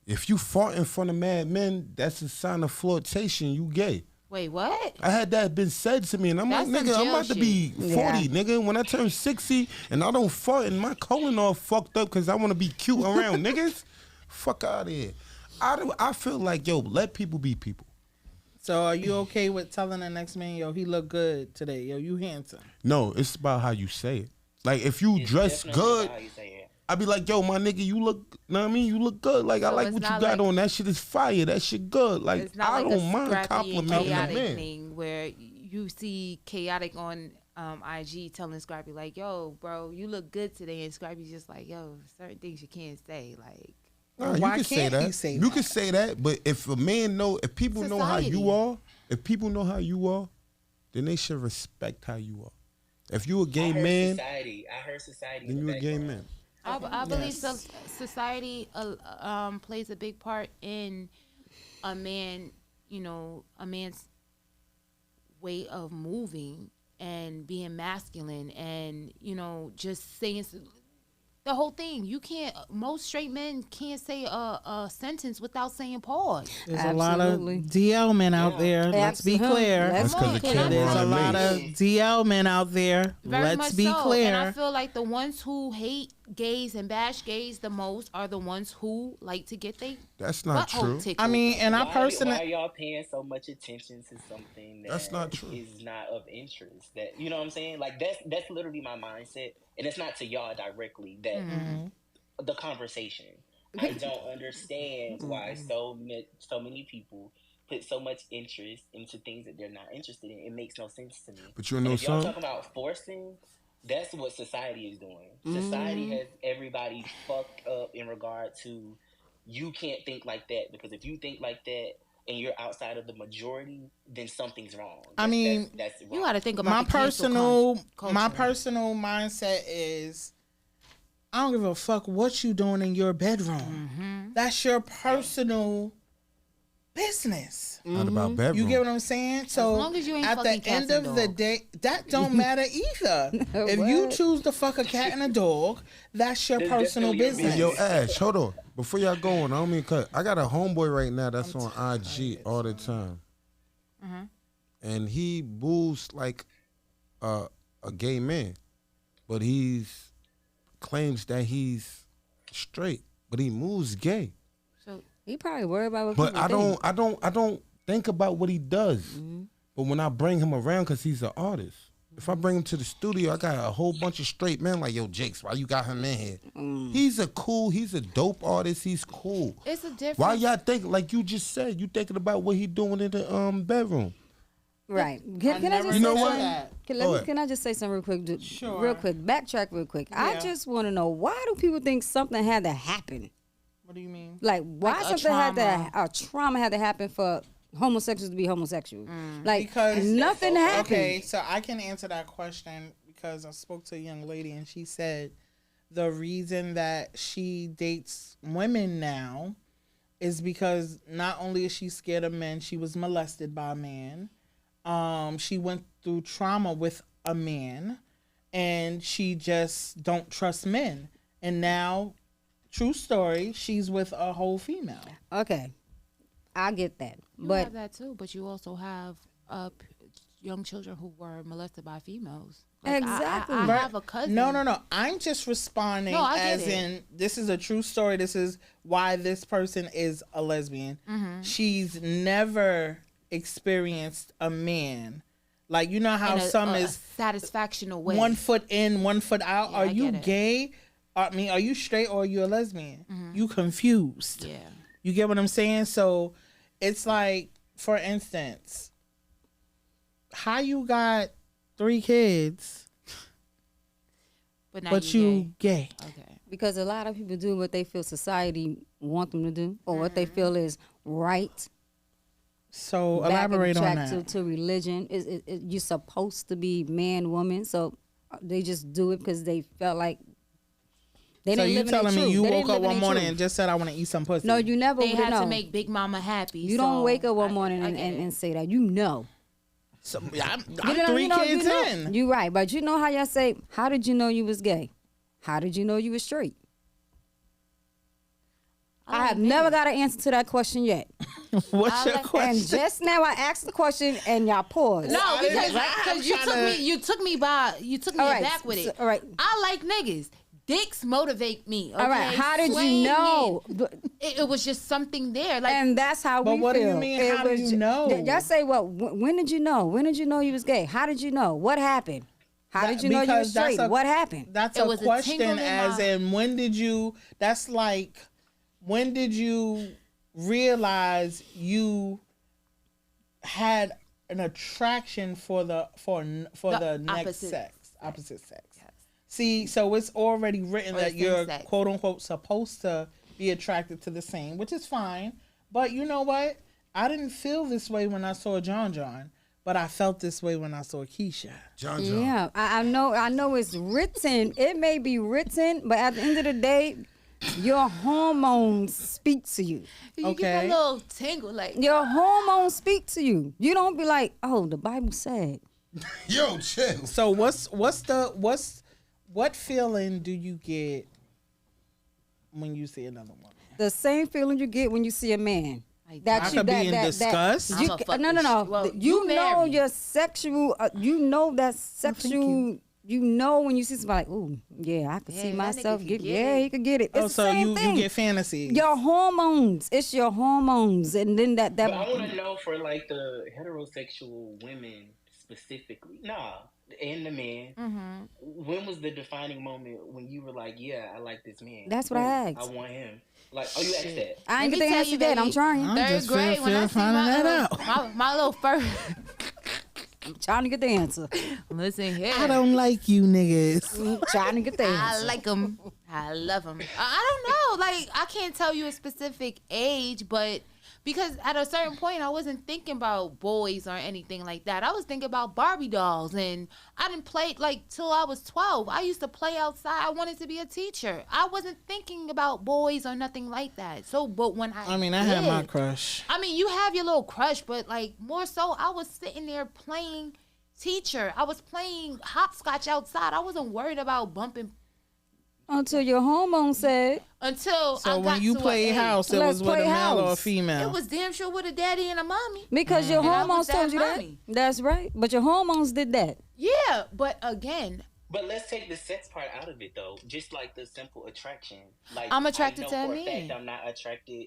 if you fart in front of mad men, that's a sign of flirtation. You gay. Wait, what? I had that been said to me, and I'm That's like, some nigga, I'm jail about to be 40, Yeah. nigga. When I turn 60 and I don't fart and my colon all fucked up because I want to be cute around niggas, fuck out of here. I feel like, yo, let people be people. So are you okay with telling the next man, yo, he look good today. Yo, you handsome. No, it's about how you say it. Like, if you It's dress definitely good, about how you say it. I be like, yo, my nigga, you look, know what I mean? You look good. Like, I So like it's what you not got like- on. That shit is fire. That shit good. Like, It's not I like don't a mind scrappy and complimenting a chaotic man. thing where you see chaotic on IG telling Scrappy like, "Yo, bro, you look good today," and Scrappy's just like, "Yo, certain things you can't say." Like, Nah, Why you can say can't that. you say You that? can say that, but if a man know, if people know how you Society. are, if people know how you are, then they should respect how you are. If you a gay man, I heard society. then in you the a gay background. man. I believe Yes. society plays a big part in a man, a man's way of moving and being masculine and, just saying the whole thing. You can't, most straight men can't say a sentence without saying pause. There's a lot of Absolutely. DL men out there. Let's be Absolutely. clear. Let's That's 'cause the be clear. camera There's on a the lot mace. of DL men out there. Very Let's much be so. clear. And I feel like the ones who hate gays and bash gays the most are the ones who like to get their That's not butthole true. tickled. I mean, and I Why are personally, y'all paying so much attention to something That's not true. is not of interest? That you know what I'm saying? Like that's literally my mindset, and it's not to y'all directly. That Mm-hmm. the conversation. I don't understand why so many people put so much interest into things that they're not interested in. It makes no sense to me. But you And know if y'all something? talking about forcing, that's what society is doing. Society has everybody fucked up in regard to you can't think like that, because if you think like that and you're outside of the majority, then something's wrong. I mean, that's wrong. You got to think about my the cancel culture. my personal mindset is, I don't give a fuck what you doing in your bedroom. That's your personal business. Not about bedroom. You get what I'm saying? So long as you ain't at the fucking cats end and of the dogs. day, that don't matter either. If you What? choose to fuck a cat and a dog, that's your It's personal definitely your business. Yo, Ash, hold on. Before y'all go on, I don't mean cut. I got a homeboy right now that's on IG all the time. And he boos like a gay man. But he's claims that he's straight. But he moves gay. So He probably worried about what But people think. I don't think about what he does. But when I bring him around, cause he's an artist. If I bring him to the studio, I got a whole bunch of straight men like, yo, Jakes, why you got him in here? He's a dope artist. He's cool. it's a difference. Why y'all think, like you just said, you thinking about what he doing in the bedroom? Right. Can I never just You know say what? something? that. Go ahead. Can I just say something real quick? Sure. Real quick. Backtrack real quick. I Yeah. just want to know, why do people think something had to happen? What do you mean? Like, why Like a something had trauma. to, a trauma had to happen for homosexuals to be homosexual? Like, Because nothing happened. Okay, so I can answer that question because I spoke to a young lady and she said the reason that she dates women now is because not only is she scared of men, she was molested by a man. She went through trauma with a man, and she just don't trust men. And now, true story, she's with a whole female. Okay. I get that, You but have that too, but you also have young children who were molested by females. Exactly. I Right. have a cousin. No. I'm just responding No, I get as it. in this is a true story. This is why this person is a lesbian. Mm-hmm. She's never experienced a man. Like, you know how In some a is satisfactional way. 1 foot in, 1 foot out. Yeah, Are I you get it. gay? I mean, are you straight or are you a lesbian? You confused. Yeah. You get what I'm saying? So it's like, for instance, how you got 3 kids, But now but you you gay. Okay. because a lot of people do what they feel society want them to do, or what they feel is right. So Back and elaborate on track that. to religion. You're supposed to be man, woman, so they just do it because they felt like they So didn't you live in their telling me truth. you They woke didn't up live in one their morning truth. and just said, I want to eat some pussy? No, you never They would had know. to make Big Mama happy. You so don't wake up one I- morning I and, get and, it. and say that. You know. So, I'm You know, 3 you know, kids you know, in. You right, but you know how y'all say, how did you know you was gay? How did you know you was straight? I have never got an answer to that question yet. What's I your like- question? And just now I asked the question and y'all paused. No, I didn't- because you I'm took tryna- me, you took me All right, back with it. so- all right. I like niggas. Dicks motivate me. Okay? All right, how did you Swinging. know? It was just something there. Like And that's how But we what do feel. you mean, It how do was you ju- know? Y'all say, well, when did you know? When did you know you was gay? How did you know? What happened? How did you know you was Because that's straight? What happened? That's It a was a question tingle in as my- in when did you, that's like, when did you realize you had an attraction for the next opposite sex? See, so it's already written Or the that same you're sex. quote unquote supposed to be attracted to the same, which is fine. But you know what? I didn't feel this way when I saw John, but I felt this way when I saw Keisha. John. Yeah, I know it's written. It may be written, but at the end of the day, your hormones speak to you. you get that Okay. little tingle. Like Your hormones speak to you. You don't be like, oh, the Bible said. Yo, chill. So what feeling do you get when you see another woman? The same feeling you get when you see a man. Like, I could be in disgust. You, I'ma fuck no. this shit. Well, you you know married. your sexual. You know that sexual. You know when you see somebody like, ooh, yeah, I could Yeah, see that myself nigga get. can get Yeah, it. he could get it. It's Oh, the so same you thing. get fantasies. Your hormones. It's your hormones, and then that. But I want to know for like the heterosexual women specifically, and the men. Mm-hmm. When was the defining moment when you were like, "Yeah, I like this man. That's what I Ooh, asked. I want him." Like, oh, you asked that. I ain't Let get me the tell answer you, yet. I'm baby. trying. I'm Third just grade when I see finding that out. my little first. I'm trying to get the answer. Listen here. I don't like you niggas. I'm trying to get the I answer. like them. I love them. I don't know. Like, I can't tell you a specific age, but because at a certain point, I wasn't thinking about boys or anything like that. I was thinking about Barbie dolls, and I didn't play like till I was 12. I used to play outside. I wanted to be a teacher. I wasn't thinking about boys or nothing like that. So, but when I had my did, crush. I mean, you have your little crush, but like more so, I was sitting there playing teacher. I was playing hopscotch outside. I wasn't worried about bumping Until your hormone said, until So I got when you to played an age. house, it Let's was with a play male or a house. female. It was damn sure with a daddy and a mommy. because your And I hormones was that told you that. mommy. That's right. But your hormones did that. Yeah, but again, But let's take the sex part out of it, though. Just like the simple attraction. Like I'm attracted to I a know for a man. fact I'm not attracted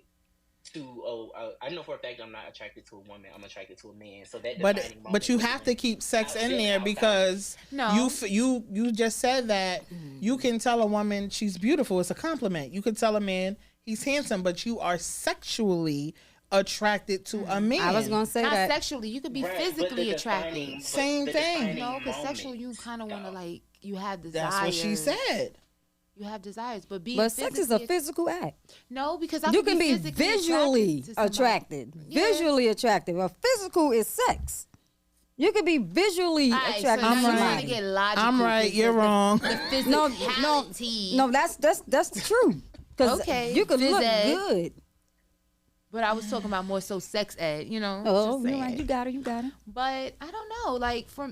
to. I know for a fact I'm not attracted to a woman. I'm attracted to a man. So that. But defining moment you was have when to keep sex I in feel there outside. because No. you just said that you can tell a woman she's beautiful. It's a compliment. You can tell a man he's handsome, but you are sexually attracted to a man. I was gonna say not that. sexually. You could be Right, but physically the attracted. defining- but Same the thing. defining No, because moment, sexual, you kind of want to though. like you have desires. That's what she said. You have desires, but being But sex is a physically- physical act. No, because I You could can be physically visually to somebody. attracted. Yeah. Visually attractive. A physical is sex. You can be visually All right, attracted so to now you're trying somebody. to get logical. I'm right, 'cause you're the- wrong. The No, physicality. no, that's the truth. Because Okay, you can look phys ed. good. But I was talking about more so sex ed, you know. Oh, just you're saying. right. You got it. You got it. But I don't know. Like for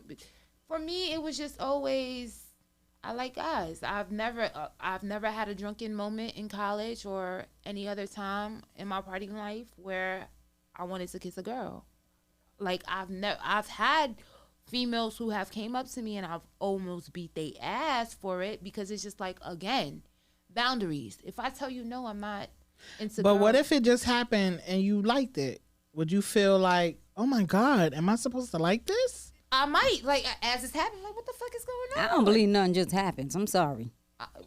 me, it was just always I like guys. I've never had a drunken moment in college or any other time in my partying life where I wanted to kiss a girl. Like I've had females who have came up to me and I've almost beat their ass for it because it's just like, again, boundaries. If I tell you no, I'm not into But what girls. if it just happened and you liked it? Would you feel like, oh my God, am I supposed to like this? I might, like, as it's happening, like, what the fuck is going on? I don't believe nothing just happens. I'm sorry.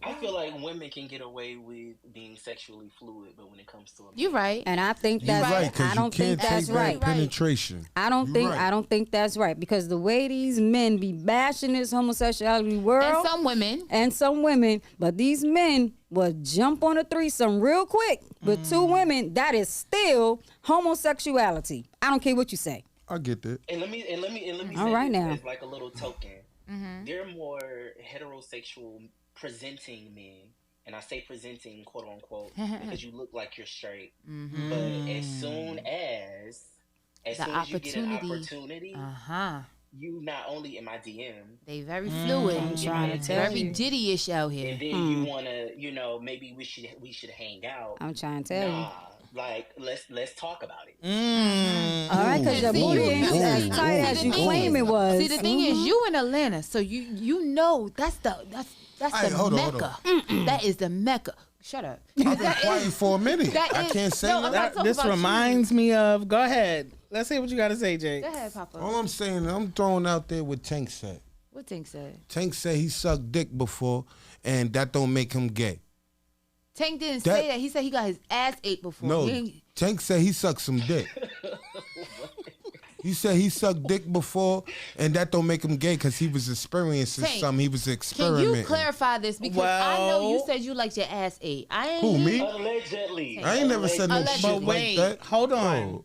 I feel like women can get away with being sexually fluid, but when it comes to a man, You're right. And I think You're that's right, I because you don't think can't that's take right. back penetration. I don't You're think right. I don't think that's right because the way these men be bashing this homosexuality world And some women. but these men will jump on a threesome real quick with two women. That is still homosexuality. I don't care what you say. I get that. and let me All say right this now. as like a little token. They're more heterosexual presenting men, and I say presenting quote unquote because you look like you're straight. But as soon as you get an opportunity, you not only in my DM, They very fluid. I'm trying to tell Very you. Diddy-ish out here. and then you wanna, maybe we should hang out. I'm trying to tell you. Nah, like let's talk about it. All right, because your See, booty you- ain't see, as see, tight see, as the you thing claim is- it was. See, the thing is, you in Atlanta, so you know that's the Hey, the hold on, hold mecca. That is the mecca. Shut up. I've been quiet for a minute. that I is- can't say no, I'm nothing. not talking This about reminds me of, go ahead. Let's see what you got to say, Jake. Go ahead, Papa. All I'm saying, I'm throwing out there what Tank said. What Tank said? Tank said he sucked dick before, and that don't make him gay. Tank didn't That- say that. He said he got his ass ate before. No, He ain't- Tank said he sucked some dick. He said he sucked dick before, and that don't make him gay because he was experiencing Tank, something. He was Can experimenting. you clarify this? Because I know you Well- said you liked your ass ate. I ain't. Who, me? Allegedly. I ain't never said no Allegedly. shit But wait, like that. hold on.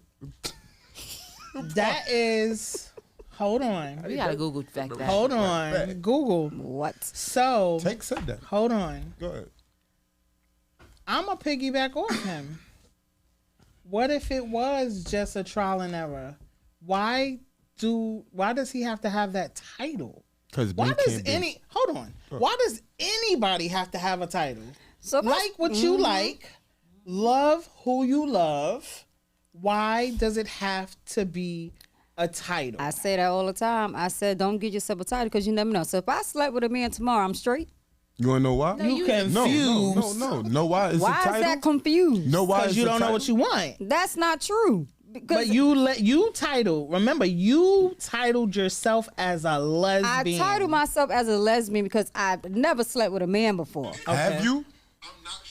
Oh, That is, hold on. We gotta Google fact that. Hold on. Google. What? So, Tank said that. hold on. Go ahead. I'm going to piggyback off him. What if it was just a trial and error? Why does he have to have that title? Because Why does hold on. Why does anybody have to have a title? So Like what you like, love who you love. Why does it have to be a title? I say that all the time. I said, don't get yourself a title because you never know. So if I slept with a man tomorrow, I'm straight. You want to know why? You confused. No. Know why? It's Why a title. is that confused? Know why? Because it's you a don't know title? what you want. That's not true. But you titled. Remember, you titled yourself as a I lesbian. titled myself as a lesbian because I've never slept with a man before. Have you?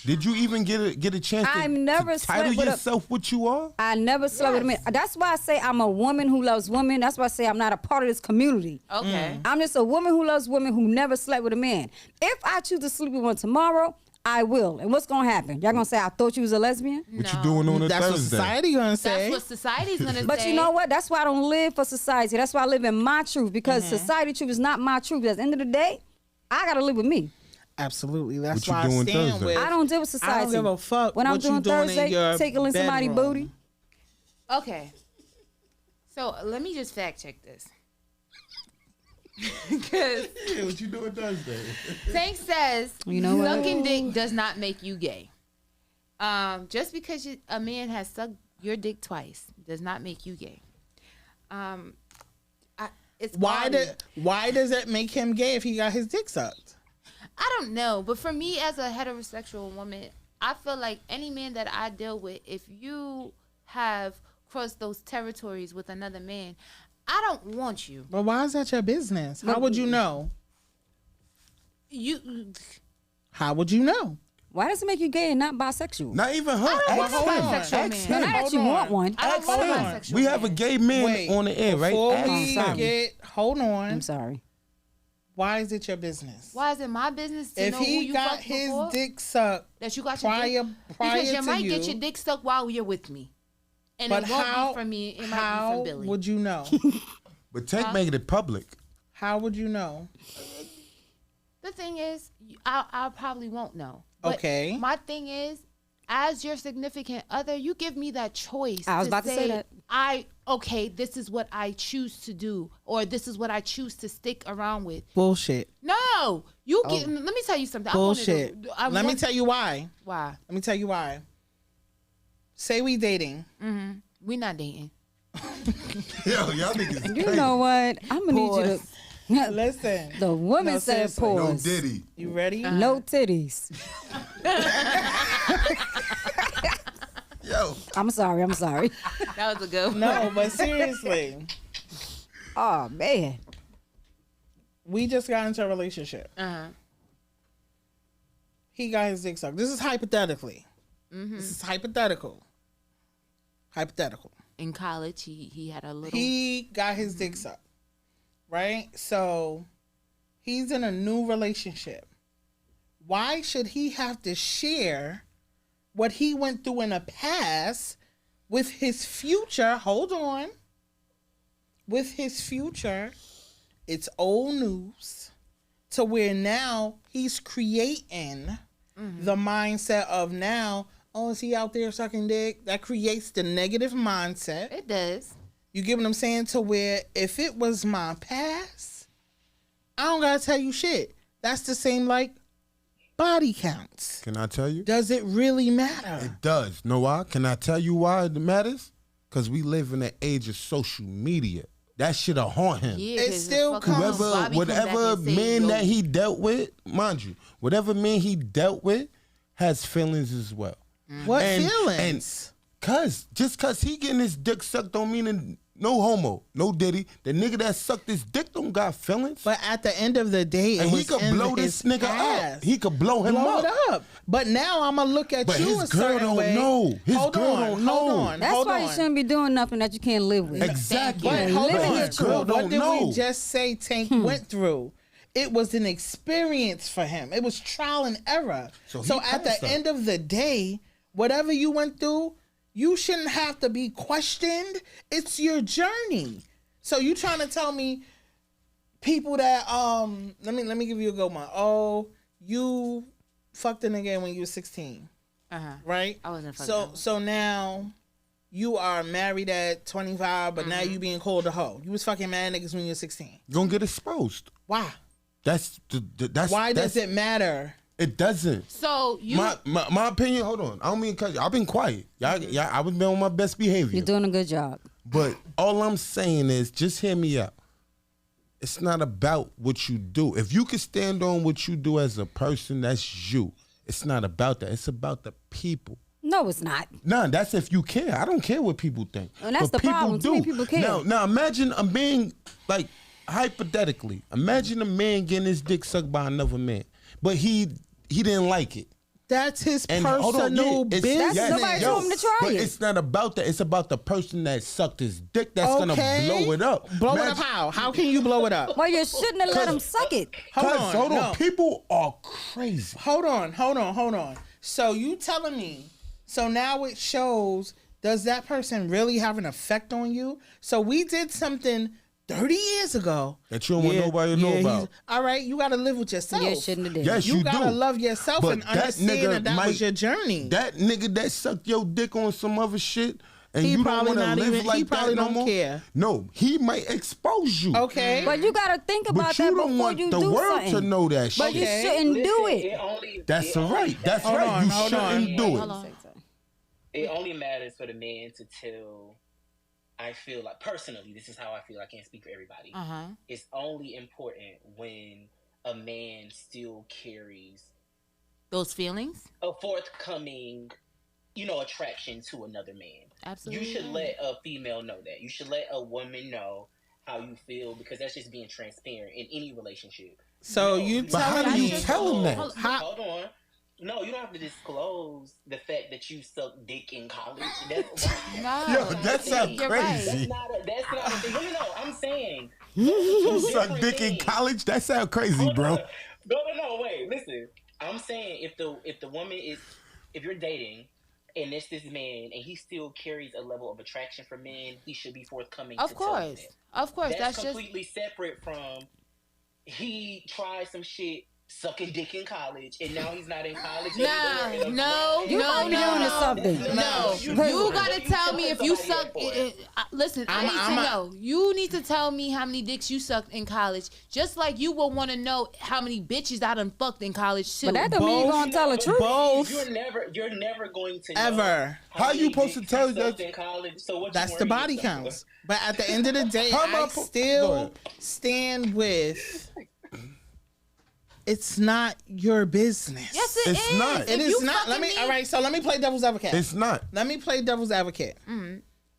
Did you even get a chance I've to never title slept with a- yourself what you are? I never slept with a man. That's why I say I'm a woman who loves women. That's why I say I'm not a part of this community. Okay. I'm just a woman who loves women who never slept with a man. If I choose to sleep with one tomorrow, I will. And what's gonna happen? Y'all gonna say I thought you was a lesbian? What you doing on a That's what Thursday? society gonna That's say. what society's gonna But say. you know what? That's why I don't live for society. That's why I live in my truth because society truth is not my truth. At the end of the day, I gotta live with me. Absolutely. That's What you why I doing stand Thursday? with. I don't deal with society. I don't give a fuck When I'm what you doing doing in Thursday, your tickling somebody's bedroom. booty. Okay. So let me just fact check this. Because Yeah, what you doing Thursday? Tank says You know what? sucking dick does not make you gay. Just because a man has sucked your dick twice does not make you gay. It's Why odd. why does it make him gay if he got his dick sucked? I don't know, but for me as a heterosexual woman, I feel like any man that I deal with, if you have crossed those territories with another man, I don't want you. But why is that your business? How would you know? How would you know? Why does it make you gay and not bisexual? Not even her. I don't Ask want a him. bisexual Ask man. Now, him. not that you Hold want on. one. I don't want a Hold on. bisexual We have a man. gay man on the air, right? Before Ask we him. hold on. I'm sorry. Why is it your business? Why is it my business to If know who he you got fucked his before? dick sucked That you got your prior dick? prior Because you to might you, get your dick sucked while you're with me. And but it won't how be from me. It might be how from Billy. would you know? But Tank made it public. How would you know? The thing is, I probably won't know. But Okay. My thing is, as your significant other, you give me that choice. I was about to say that. This is what I choose to do, or this is what I choose to stick around with. Bullshit. No, you get. Let me tell you something. Bullshit. Let me tell you why. Why? Let me tell you why. Say we dating. Mm-hmm. We not dating. Yo, y'all niggas You crazy. know what? I'm gonna need you to. Listen. The woman No, said seriously. No pause. Diddy. You ready? No titties. Yo. I'm sorry. That was a good one. No, but seriously, Oh man. we just got into a relationship. He got his dick sucked. This is hypothetically. This is hypothetical. Hypothetical. In college, he had a little. He got his dick sucked. Right? So he's in a new relationship. Why should he have to share what he went through in the past with his future? Hold on. With his future, it's old news to where now he's creating the mindset of now, oh, is he out there sucking dick? That creates the negative mindset. It does. You get what I'm saying? To where if it was my past, I don't gotta tell you shit. That's the same like body counts. Can I tell you? Does it really matter? It does. Know why? Can I tell you why it matters? Because we live in the age of social media. That shit'll haunt him. Yeah, It 'cause still fucking comes- Whoever, Bobby come back whatever and say, man yo, that he dealt with, mind you, whatever man he dealt with has feelings as well. What And- feelings? Just cause he getting his dick sucked don't mean no homo, no Diddy. The nigga that sucked his dick don't got feelings. But at the end of the day, And it he was could in blow his this nigga past. up. He could blow him Blow up. it up. But now I'm gonna look at But you his a girl certain don't way. know. His hold girl on, don't hold know. on, That's hold why on. you shouldn't be doing nothing that you can't live with. Exactly. But hold Living on, your his girl what don't did know. we just say Tank went through? It was an experience for him. It was trial and error. So So, he at the passed that. end of the day, whatever you went through, you shouldn't have to be questioned. It's your journey. So you trying to tell me people that let me give you a good one. Oh, you fucked a nigga when you were 16, right? I wasn't fucking So that so now you are married at 25, but now you being called a hoe. You was fucking mad niggas when you were 16. Gonna get exposed. Why? That's Why does that's- it matter? It doesn't. So you. My opinion. Hold on. I don't mean cut you. I've been quiet. Y'all, I was been on my best behavior. You're doing a good job. But all I'm saying is, just hear me out. It's not about what you do. If you can stand on what you do as a person, that's you. It's not about that. It's about the people. No, it's not. Nah, that's if you care. I don't care what people think. And that's But the problem. Too many do. people care. Now imagine a man, like, hypothetically, imagine a man getting his dick sucked by another man, but he didn't like it. That's his And hold on, personal yeah, it's- business. That's- nobody told him to try but it. it's not about that. It's about the person that sucked his dick that's gonna blow it up. Blow it Imagine- up how? How can you blow it up? Well, you shouldn't have let him suck it. Hold on. no. People are crazy. Hold on. So you telling me, so now it shows, does that person really have an effect on you? So we did something 30 years ago. That you don't want nobody to know about. he's- All right, you got to live with yourself. You shouldn't have did. Yes, You you got to do. love yourself But and that understand nigga that might- was your journey. That nigga that sucked your dick on some other shit, and He you don't probably want to not live even- like he that probably no don't more. care. No, he might expose you. Okay. But you gotta think about But you that don't before want you the do world something. to know that shit. But you Okay. shouldn't do it. That's right. That's Hold right. on, You hold on. shouldn't do Hold it. on. It only matters for the man to tell. I feel like personally, this is how I feel. I can't speak for everybody. It's only important when a man still carries Those feelings. a forthcoming, attraction to another man. Absolutely. You should let a female know that. You should let a woman know how you feel, because that's just being transparent in any relationship. So No, you But how telling do you me, tell him that? Hold on. No, you don't have to disclose the fact that you suck dick in college. That's No. Yo, that sounds You're right. crazy. that's not a thing. No, I'm saying You suck different dick in things. college? That sounds crazy, Hold bro. on. No, wait, listen. I'm saying if the woman is, if you're dating and it's this man and he still carries a level of attraction for men, he should be forthcoming. Of to tell you course. that. Of course. That's That's just. completely separate from he tried some shit sucking dick in college, and now he's not in college No, anymore. no, You might be doing to something. No, you gotta tell me if you suck. Listen, I need to know. You need to tell me how many dicks you sucked in college, just like you will want to know how many bitches I done fucked in college too. But that don't mean you gonna tell the truth. Both. You're never going to Ever. know How you supposed to tell that? in college? So what? That's the body counts. But at the end of the day, How am I I still stand with. It's not your business. Yes, It's is. not. It If is you not. fucking All right. So let me play devil's advocate. It's not. Let me play devil's advocate.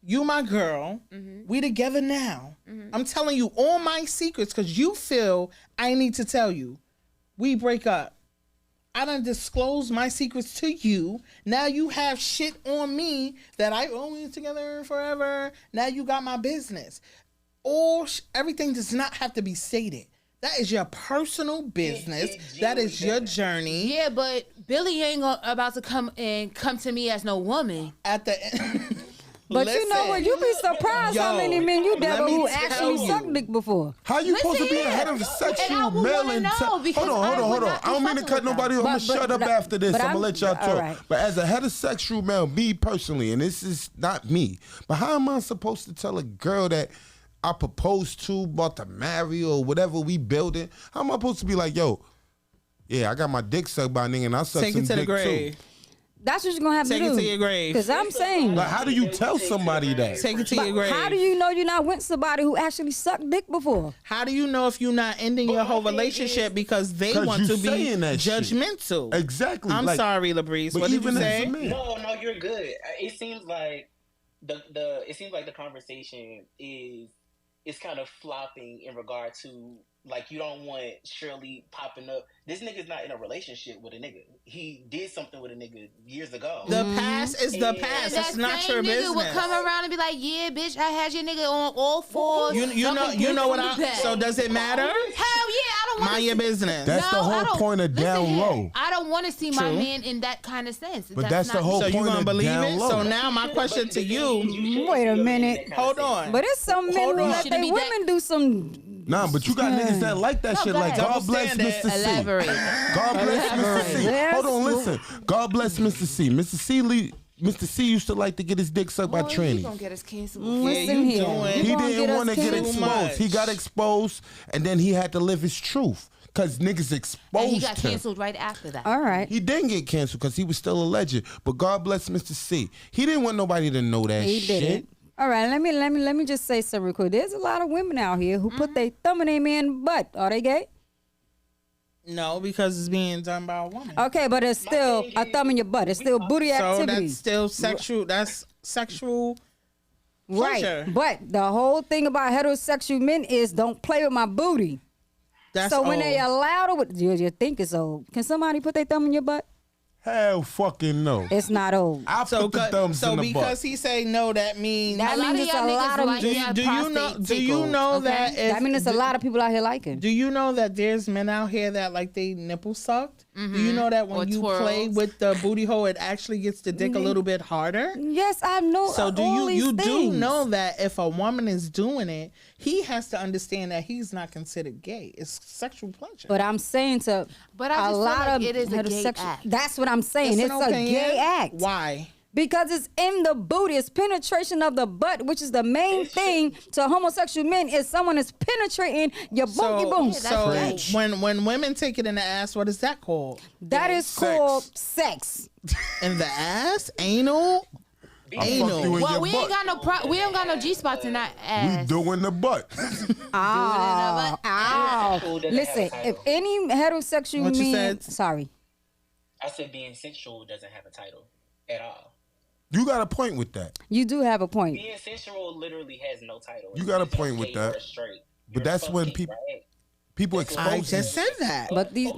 You my girl. We together now. I'm telling you all my secrets because you feel I need to tell you. We break up. I done disclosed my secrets to you. Now you have shit on me that I only together forever. Now you got my business. Everything does not have to be stated. That is your personal business. That is your journey. Yeah, but Billy ain't about to come to me as no woman. At the end. But you know what? You be surprised how many men you dealt with who actually sucked dick before. How you supposed to be a And I heterosexual would male wanna and know, because hold I on. would not be I don't mean to fucking cut with them. nobody off. I'm gonna shut up after this. I'm gonna let y'all all talk. right. But as a heterosexual male, me personally, and this is not me, but how am I supposed to tell a girl that I proposed to, about to marry, or whatever we building? How am I supposed to be like, yo, yeah, I got my dick sucked by a nigga and I sucked Take some it to the dick grave. too? That's what you're gonna have Take to do. it to your grave. Because I'm saying, Like, how do you tell somebody that? Take it to your but grave. how do you know you're not with somebody who actually sucked dick before? How do you know if you're not ending your whole relationship because they 'Cause want you to be saying that shit. judgmental? Exactly. I'm like, sorry, LaBreeze. but What did you even as say? a man. No, you're good. It seems like the conversation is kind of flopping in regard to, like, you don't want Shirley popping up. This nigga's not in a relationship with a nigga. He did something with a nigga years ago. The past is the And And past. that It's not same your nigga business. would come around and be like, "Yeah, bitch, I had your nigga on all fours." You know what I. So does it matter? Hell yeah, I don't want Mind your business. That's the I whole don't- point of listen down here, low. I don't want to see my True. man in that kind of sense. But that's the not whole So you point gonna of believe down it? low. So now my question to you. Wait a minute. Hold on. But it's some men Hold who on. let Shouldn't their be that- women do some. Nah, but you got niggas that like that No, shit. go Like, ahead. God bless Double Mr. C. Elaborate. God bless Mr. C. Yes. Hold on, listen. God bless Mr. C. Mr. C used to like to get his dick sucked by Boy, you trannies. gonna get us canceled. Listen you here. doing- You He gonna didn't us want to get canceled? exposed. He much. got exposed, and then he had to live his truth because niggas exposed And he got him. canceled right after that. All right. He didn't get canceled because he was still a legend. But God bless Mr. C. He didn't want nobody to know that He shit. did it. All right, let me just say something real quick. There's a lot of women out here who put their thumb in their man's butt. Are they gay? No, because it's being done by a woman. Okay, but it's still a thumb in your butt. It's still booty So activity. that's still sexual. That's sexual. Right. pleasure. But the whole thing about heterosexual men is don't play with my booty. That's So when old. they allow it, you think it's old. Can somebody put their thumb in your butt? Hell fucking no. It's not old. I put the thumbs in the because butt. he say no, that means That A lot means of it's y'all a lot niggas of. like y'all do you know? prostate Do you tickled, know okay? that? If, That means it's a lot of people out here liking. Do you know that there's men out here that like they nipple sucked? Do you know that when Or you twirls. play with the booty hole, it actually gets the dick a little bit harder? Yes, I know. So do all you these do things. know that if a woman is doing it, he has to understand that he's not considered gay. It's sexual pleasure. But I'm saying to But I just a feel lot like of it is a gay heterosexual. act. That's what I'm saying. It's an a opinion. gay act. Why? Because it's in the booty. It's penetration of the butt, which is the main thing to homosexual men. Is someone is penetrating your booty boom. So that's when women take it in the ass, what is that called? That is called sex. In the ass? Anal? I fuck you in Well, your we butt. ain't got no we don't got no G spots in that ass. We doing the butt. Ow. Ow. Listen, if any heterosexual What you men, said? sorry, I said being sensual doesn't have a title at all. You got a point with that. you do have a point. Being sensual literally has no title. You got a It's point just with gay that. or straight. But You're that's when fucking, people right? people That's expose I just you. said that. But these,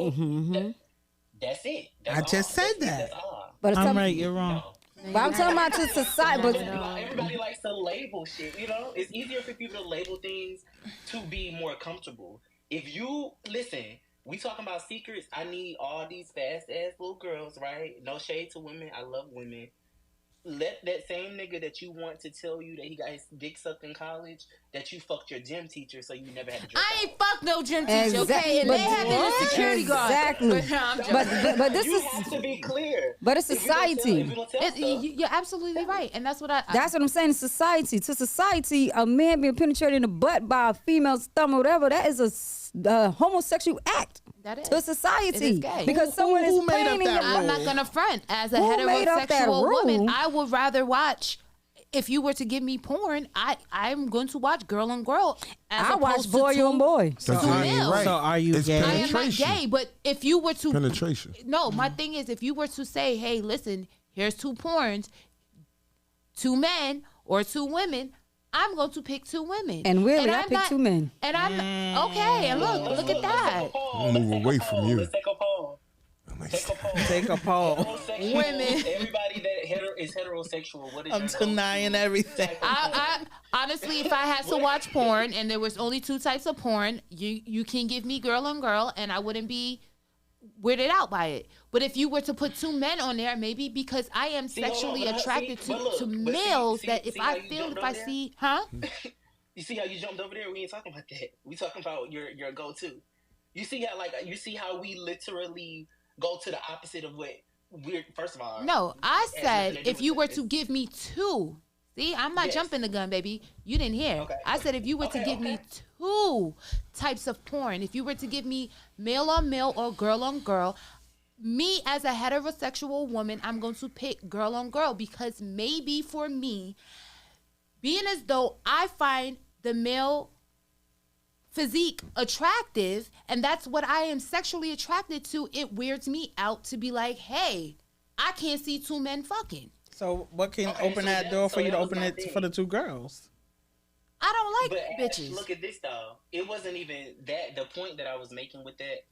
That's it. That's I just all. said That's it. that. That's all. but, I'm some, right, you're wrong. No. but I'm talking about to society. But Everybody likes to label shit, you know? It's easier for people to label things to be more comfortable. If you, listen, we talking about secrets, I need all these fast-ass little girls, right? No shade to women. I love women. let that same nigga that you want to tell you that he got his dick sucked in college, that you fucked your gym teacher so you never had to jerk I ain't off. fucked no gym teacher, okay? And But they have been a security guard. Exactly. But, no, I'm joking. But this You is have to be clear. but it's If you gonna tell- society. if you gonna tell stuff, You're absolutely right, and that's what I. That's what I'm saying. Society. To society, a man being penetrated in the butt by a female's thumb or whatever, that is a homosexual act. That is. To society. It is gay. Because someone who is made up painting that your- I'm not gonna front. As a Who made up that heterosexual woman, rule? I would rather watch. If you were to give me porn, I'm going to watch girl on girl. As I watch opposed to boy two- on boy. That's two not even males. right. So are you It's gay? I am not penetration. gay, but if you were to Penetration. no, my thing is if you were to say, hey, listen, here's two porns, two men or two women, I'm going to pick two women. And really, I I'm pick two men. And I'm okay. And look at that. I'll move away from you. Let's take a poll. Take a poll. Take a poll. Heterosexual, Women. Everybody that is heterosexual. What is I'm your go-to? denying everything. I honestly, if I had to watch porn and there was only two types of porn, you can give me girl on girl, and I wouldn't be weirded out by it. But if you were to put two men on there, maybe because I am See, hold on, sexually but attracted but look, to but males, see that if how I you feel, jumped if on I there? see, You see how you jumped over there? We ain't talking about that. We talking about your go-to. You see how we literally go to the opposite of what we're. First of all, No, I it has nothing said to do if with you were this. to give me two. See, I'm not Yes. jumping the gun, baby. You didn't hear. Okay. I said if you were to Okay, give me okay. two types of porn, if you were to give me male on male or girl on girl, me as a heterosexual woman, I'm going to pick girl on girl because maybe for me, being as though I find the male physique attractive and that's what I am sexually attracted to, it weirds me out to be like, hey, I can't see two men fucking. So what can Okay, open so that that- door so for you to that was open my it thing. for the two girls? I don't like But bitches. look at this though. It wasn't even that. The point that I was making with that,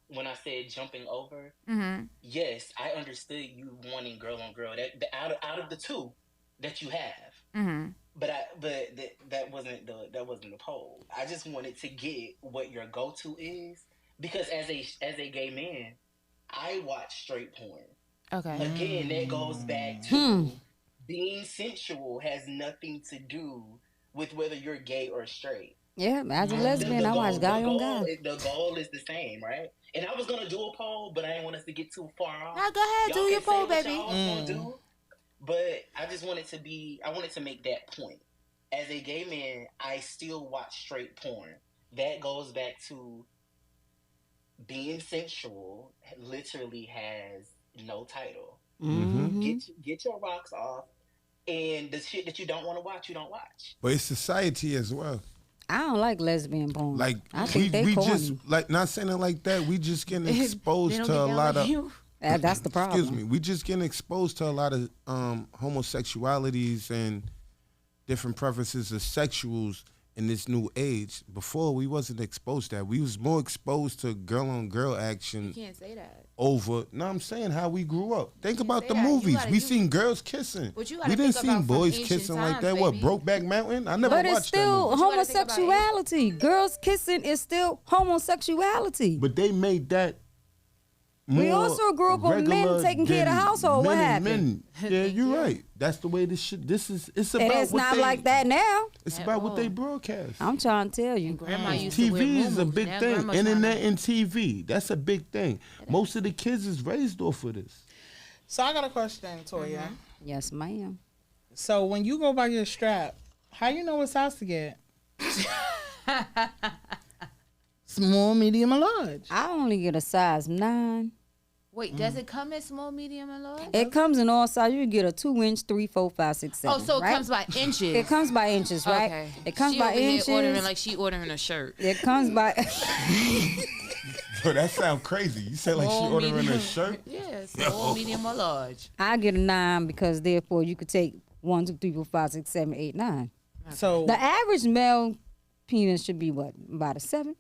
when I said jumping over, Mm-hmm. yes, I understood you wanting girl on girl. Out of the two that you have. Mm-hmm. But that wasn't the poll. I just wanted to get what your go-to is because as a gay man, I watch straight porn. Okay. Again, that goes back to being sensual has nothing to do with whether you're gay or straight. Yeah, as a lesbian, I watch guy on guy. The goal is the same, right? And I was gonna do a poll, but I didn't want us to get too far off. Now go ahead, do Y'all your can say poll, what baby. y'all was gonna do, but I just wanted to make that point. As a gay man, I still watch straight porn. That goes back to being sensual. Literally has no title. Mm-hmm. Get your rocks off, and the shit that you don't want to watch, you don't watch. But it's society as well. I don't like lesbian porn. Like I think they we corny. just like not saying it like that. We just getting exposed They don't to get a down lot like of. you. That's the problem. Excuse me. We just getting exposed to a lot of homosexualities and different preferences of sexuals in this new age. Before we wasn't exposed to that. We was more exposed to girl on girl action You can't say that. over. No, I'm saying how we grew up. Think about say the that. You movies. gotta- we you- seen girls kissing. But you gotta We didn't think see about from boys ancient kissing like times, that. What, baby. Brokeback Mountain? I never But it's watched still that movie. you gotta think about it. homosexuality. Girls kissing is still homosexuality. But they made that. We more also grew up on men regular taking care of the than household. What men and happened? men. Yeah, you're right. That's the way this shit. It's about And it's what not they, like that now. It's At about what all. they broadcast. I'm trying to tell you. Grandma used to wear TV is a muumuus. big Now thing. grandma's Internet trying to- and TV. That's a big thing. Most of the kids is raised off of this. So I got a question, Toya. Yes, ma'am. So when you go buy your strap, how you know what size to get? Small, medium, or large? I only get a size 9. Wait, does it come in small, medium, and large? It comes in all sizes. You get a 2-inch, 3, 4, 5, 6, 7. Oh, so it right? comes by inches. It comes by inches, right? Okay. It comes she by over here inches. ordering like she ordering a shirt. It comes by. Yo, that sound crazy. You said like she Small, ordering a medium. shirt. Yeah, small, medium, or large. I get a 9 because therefore you could take 1, 2, 3, 4, 5, 6, 7, 8, 9. So The average male penis should be what? About a 7,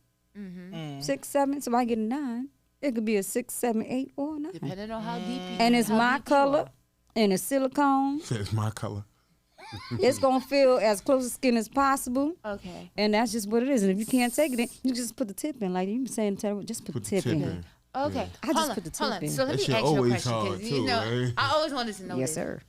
6, 7. So I get a 9. It could be a 6, 7, 8, or a 9. Depending on how deep you And it's how my deep you color, are. and it's silicone. It's my color. It's gonna feel as close to skin as possible, Okay. and that's just what it is. And if you can't take it, in, you just put the tip in. Like you been saying, terrible. Just put, Put the tip in. Okay. I just hold on, put the hold tip on. in. So let That me shit ask you a always question hard, because too, right? I always wanted to know Yes, this. sir.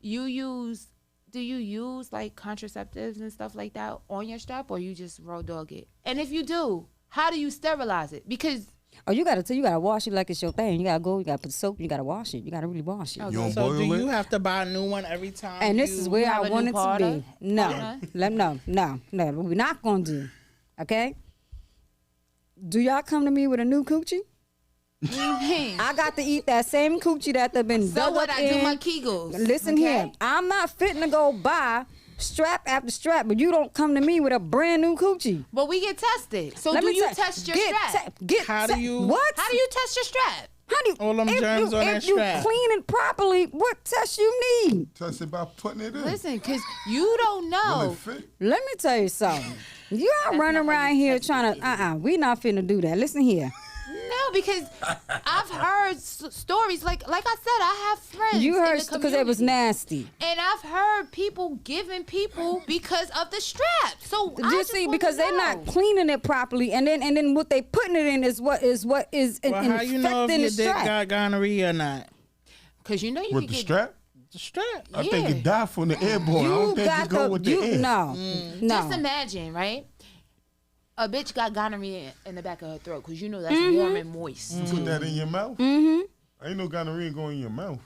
do you use like contraceptives and stuff like that on your strap, or you just raw dog it? And if you do, how do you sterilize it? Because you gotta wash it like it's your thing. You gotta put soap, you gotta wash it. You gotta really wash it. Okay. You don't So boil do it? you have to buy a new one every time? And this is where I have a want new it to partner? be. No. Partner? No. What we're not gonna do. Okay? Do y'all come to me with a new coochie? I got to eat that same coochie that they've been So dug what? up I do in. my Kegels. Listen okay? here. I'm not fitting to go buy strap after strap, but you don't come to me with a brand new coochie. But we get tested. So Let do me you tell- test your get strap? How do you- What? How do you test your strap? How do you, All them if germs you, on if that you strap. clean it properly, what test you need? Test it by putting it in. Listen, because you don't Will know. it fit? Let me tell you something. You all running not how around you here test trying to, we not finna do that. Listen here. No, because I've heard stories like I said, I have friends. You in heard the because it was community. nasty. And I've heard people giving people because of the strap. So I You just see, wanna because they're know. not cleaning it properly, and then what they putting it in is what is Well, infecting how you know if the your dick strap. got gonorrhea or not? Because you know you With could the get strap? The strap. I think Yeah. it died from the airborne. I You don't think got it go with the air. no. Just imagine, right? A bitch got gonorrhea in the back of her throat because you know that's Mm-hmm. warm and moist. Put that in your mouth? Mm-hmm. Ain't no gonorrhea going in your mouth.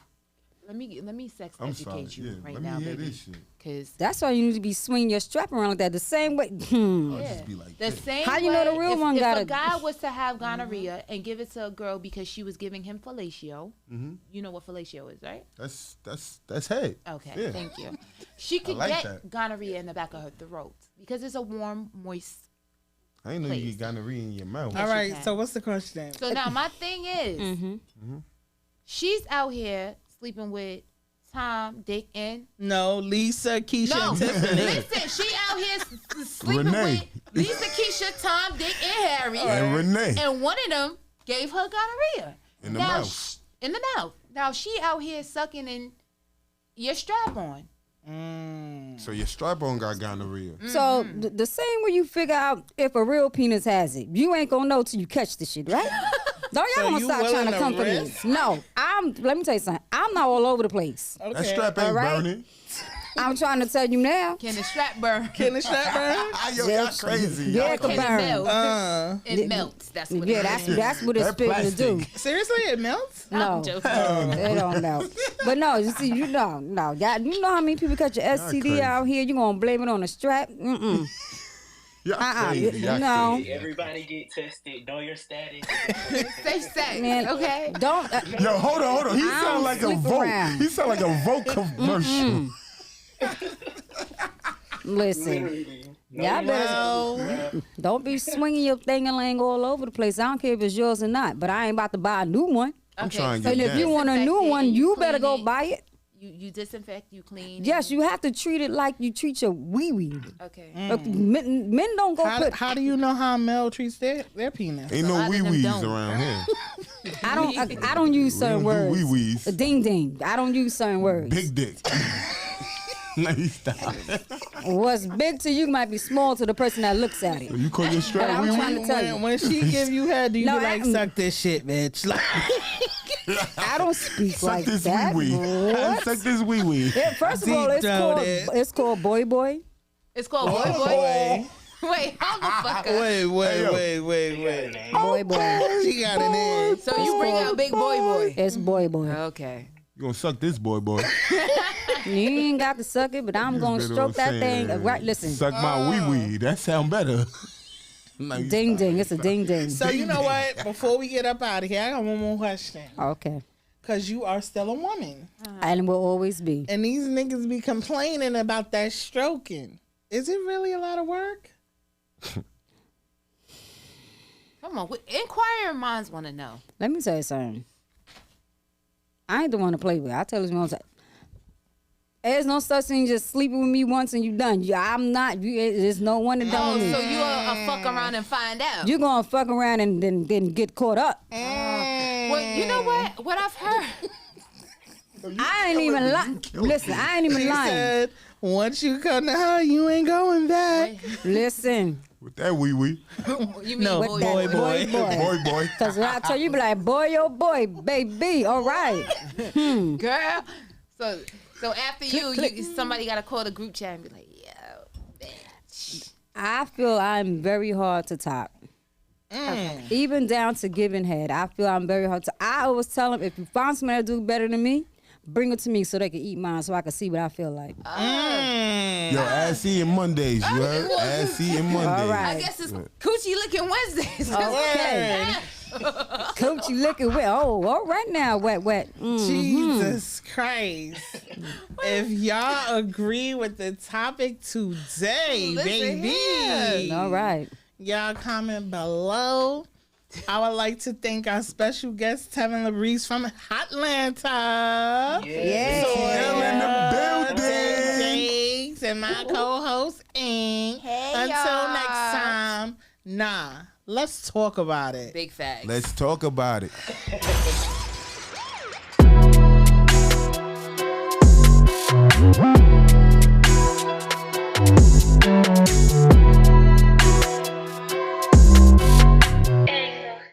Let me sex I'm sorry. educate you Yeah, right let me now, hear baby. this shit. Because That's why you need to be swinging your strap around like that. The same way. I'll just be like the this. same How you know the way real if, one if got a it? guy was to have gonorrhea and give it to a girl because she was giving him fellatio, Mm-hmm. you know what fellatio is, right? That's head. Okay, Yeah. thank you. She could like get that. gonorrhea in the back of her throat because it's a warm, moist. I ain't know you Please. get gonorrhea in your mouth. All right. can. So what's the question? So now my thing is, Mm-hmm. she's out here sleeping with Tom, Dick, and No, Lisa, Keisha, no. and Tiffany. Listen, she out here sleeping Renee. with Lisa, Keisha, Tom, Dick, and Harry. And Renee. And one of them gave her gonorrhea. In the Now, mouth. in the mouth. Now she out here sucking in your strap on. So your strap on got gonorrhea. So the same way you figure out if a real penis has it, you ain't gonna know till you catch the shit, right? Don't So y'all gonna you stop trying willing to to come for me. risk? No, let me tell you something. I'm not all over the place. Okay. That strap ain't All right. burning. I'm trying to tell you now. Can the strap burn? Can the strap burn? Yo, y'all crazy. Yeah, Y'all it can crazy. burn. Uh, It melts. That's what Yeah, it is. that's what it's That supposed to do. plastic. seriously, it melts? No, I'm joking. they don't know. But no, you see, you know, no, y'all, you know how many people catch your STD crazy. out here? You gonna blame it on the strap? Mm-mm. Y'all crazy. Y'all no. crazy. Everybody get tested. Know your status. Safe sex. Man, Okay. Don't. Yo, hold on. He I sound don't like a sleep Vogue. around. He sound like a Vogue commercial. Listen, y'all better Well, don't be swinging your thing-a-lang all over the place. I don't care if it's yours or not, but I ain't about to buy a new one. I'm trying to And get if you that. want a new Disinfect it one, and you clean better go it. buy it. You disinfect, you clean. Yes, you have to treat it like you treat your wee-wee. Okay. Men don't go how, put. how do you know how a male treats their penis? Ain't A lot no of wee them wees don't. around here. I don't use We certain don't do words. wee wees. Ding ding. I don't use certain words. Big dick. Let me stop. What's big to you might be small to the person that looks at it. You call your But strap I'm wee trying wee? to tell you. When she give you head, do you No, be like, I- suck this shit, bitch? Like, I don't speak Suck like this that. wee wee. What? Suck this wee wee. Yeah, first of all, Deep-throated. it's called boy boy. It's called boy boy. boy. Wait, hold the fuck up. Wait, yo. wait. Boy boy. She got it in. So you bring out big boy boy. It's boy boy. Okay. You gonna suck this boy. You ain't got to suck it, but I'm gonna Better stroke that saying, thing. Right, listen. Suck my wee wee. That sound better. Like, Ding ding. It's a ding ding. So you know what? Before we get up out of here, I got one more question. Okay. Cause you are still a woman, And will always be. and these niggas be complaining about that stroking. Is it really a lot of work? Come on. Inquiring minds want to know. Let me tell you something. I ain't the one to play with. I tell you one time. There's no such thing as just sleeping with me once and you done. I'm not. There's no one that done Oh, with me. so you a fuck around and find out. You're gonna fuck around and then get caught up. Well, you know what? What I've heard. I ain't even lying. Listen, I ain't even She lying. said, once you come to her, you ain't going back. Listen, with that wee wee. You mean No, boy boy, boy? boy. Boy. Cause when I tell you, be like, boy, oh boy, baby, all right. Girl. So So after you somebody got to call the group chat and be like, yo, bitch. I feel I'm very hard to top. Even down to giving head. I feel I'm very hard to. I always tell them, if you find somebody that do better than me, bring it to me so they can eat mine so I can see what I feel like. Yo, ass eating Mondays, you heard? Ass eating Mondays. All right. I guess it's Coochie Licking Wednesdays. Okay. Coochie licking wet. Oh, all right now, wet. Jesus Christ. If y'all agree with the topic today, baby. All right. Y'all comment below. I would like to thank our special guest, Tevin LaBreeze from Atlanta. Yeah. Still in the building. And my co-host, Ing. Until y'all. next time, let's talk about it. Big facts. Let's talk about it.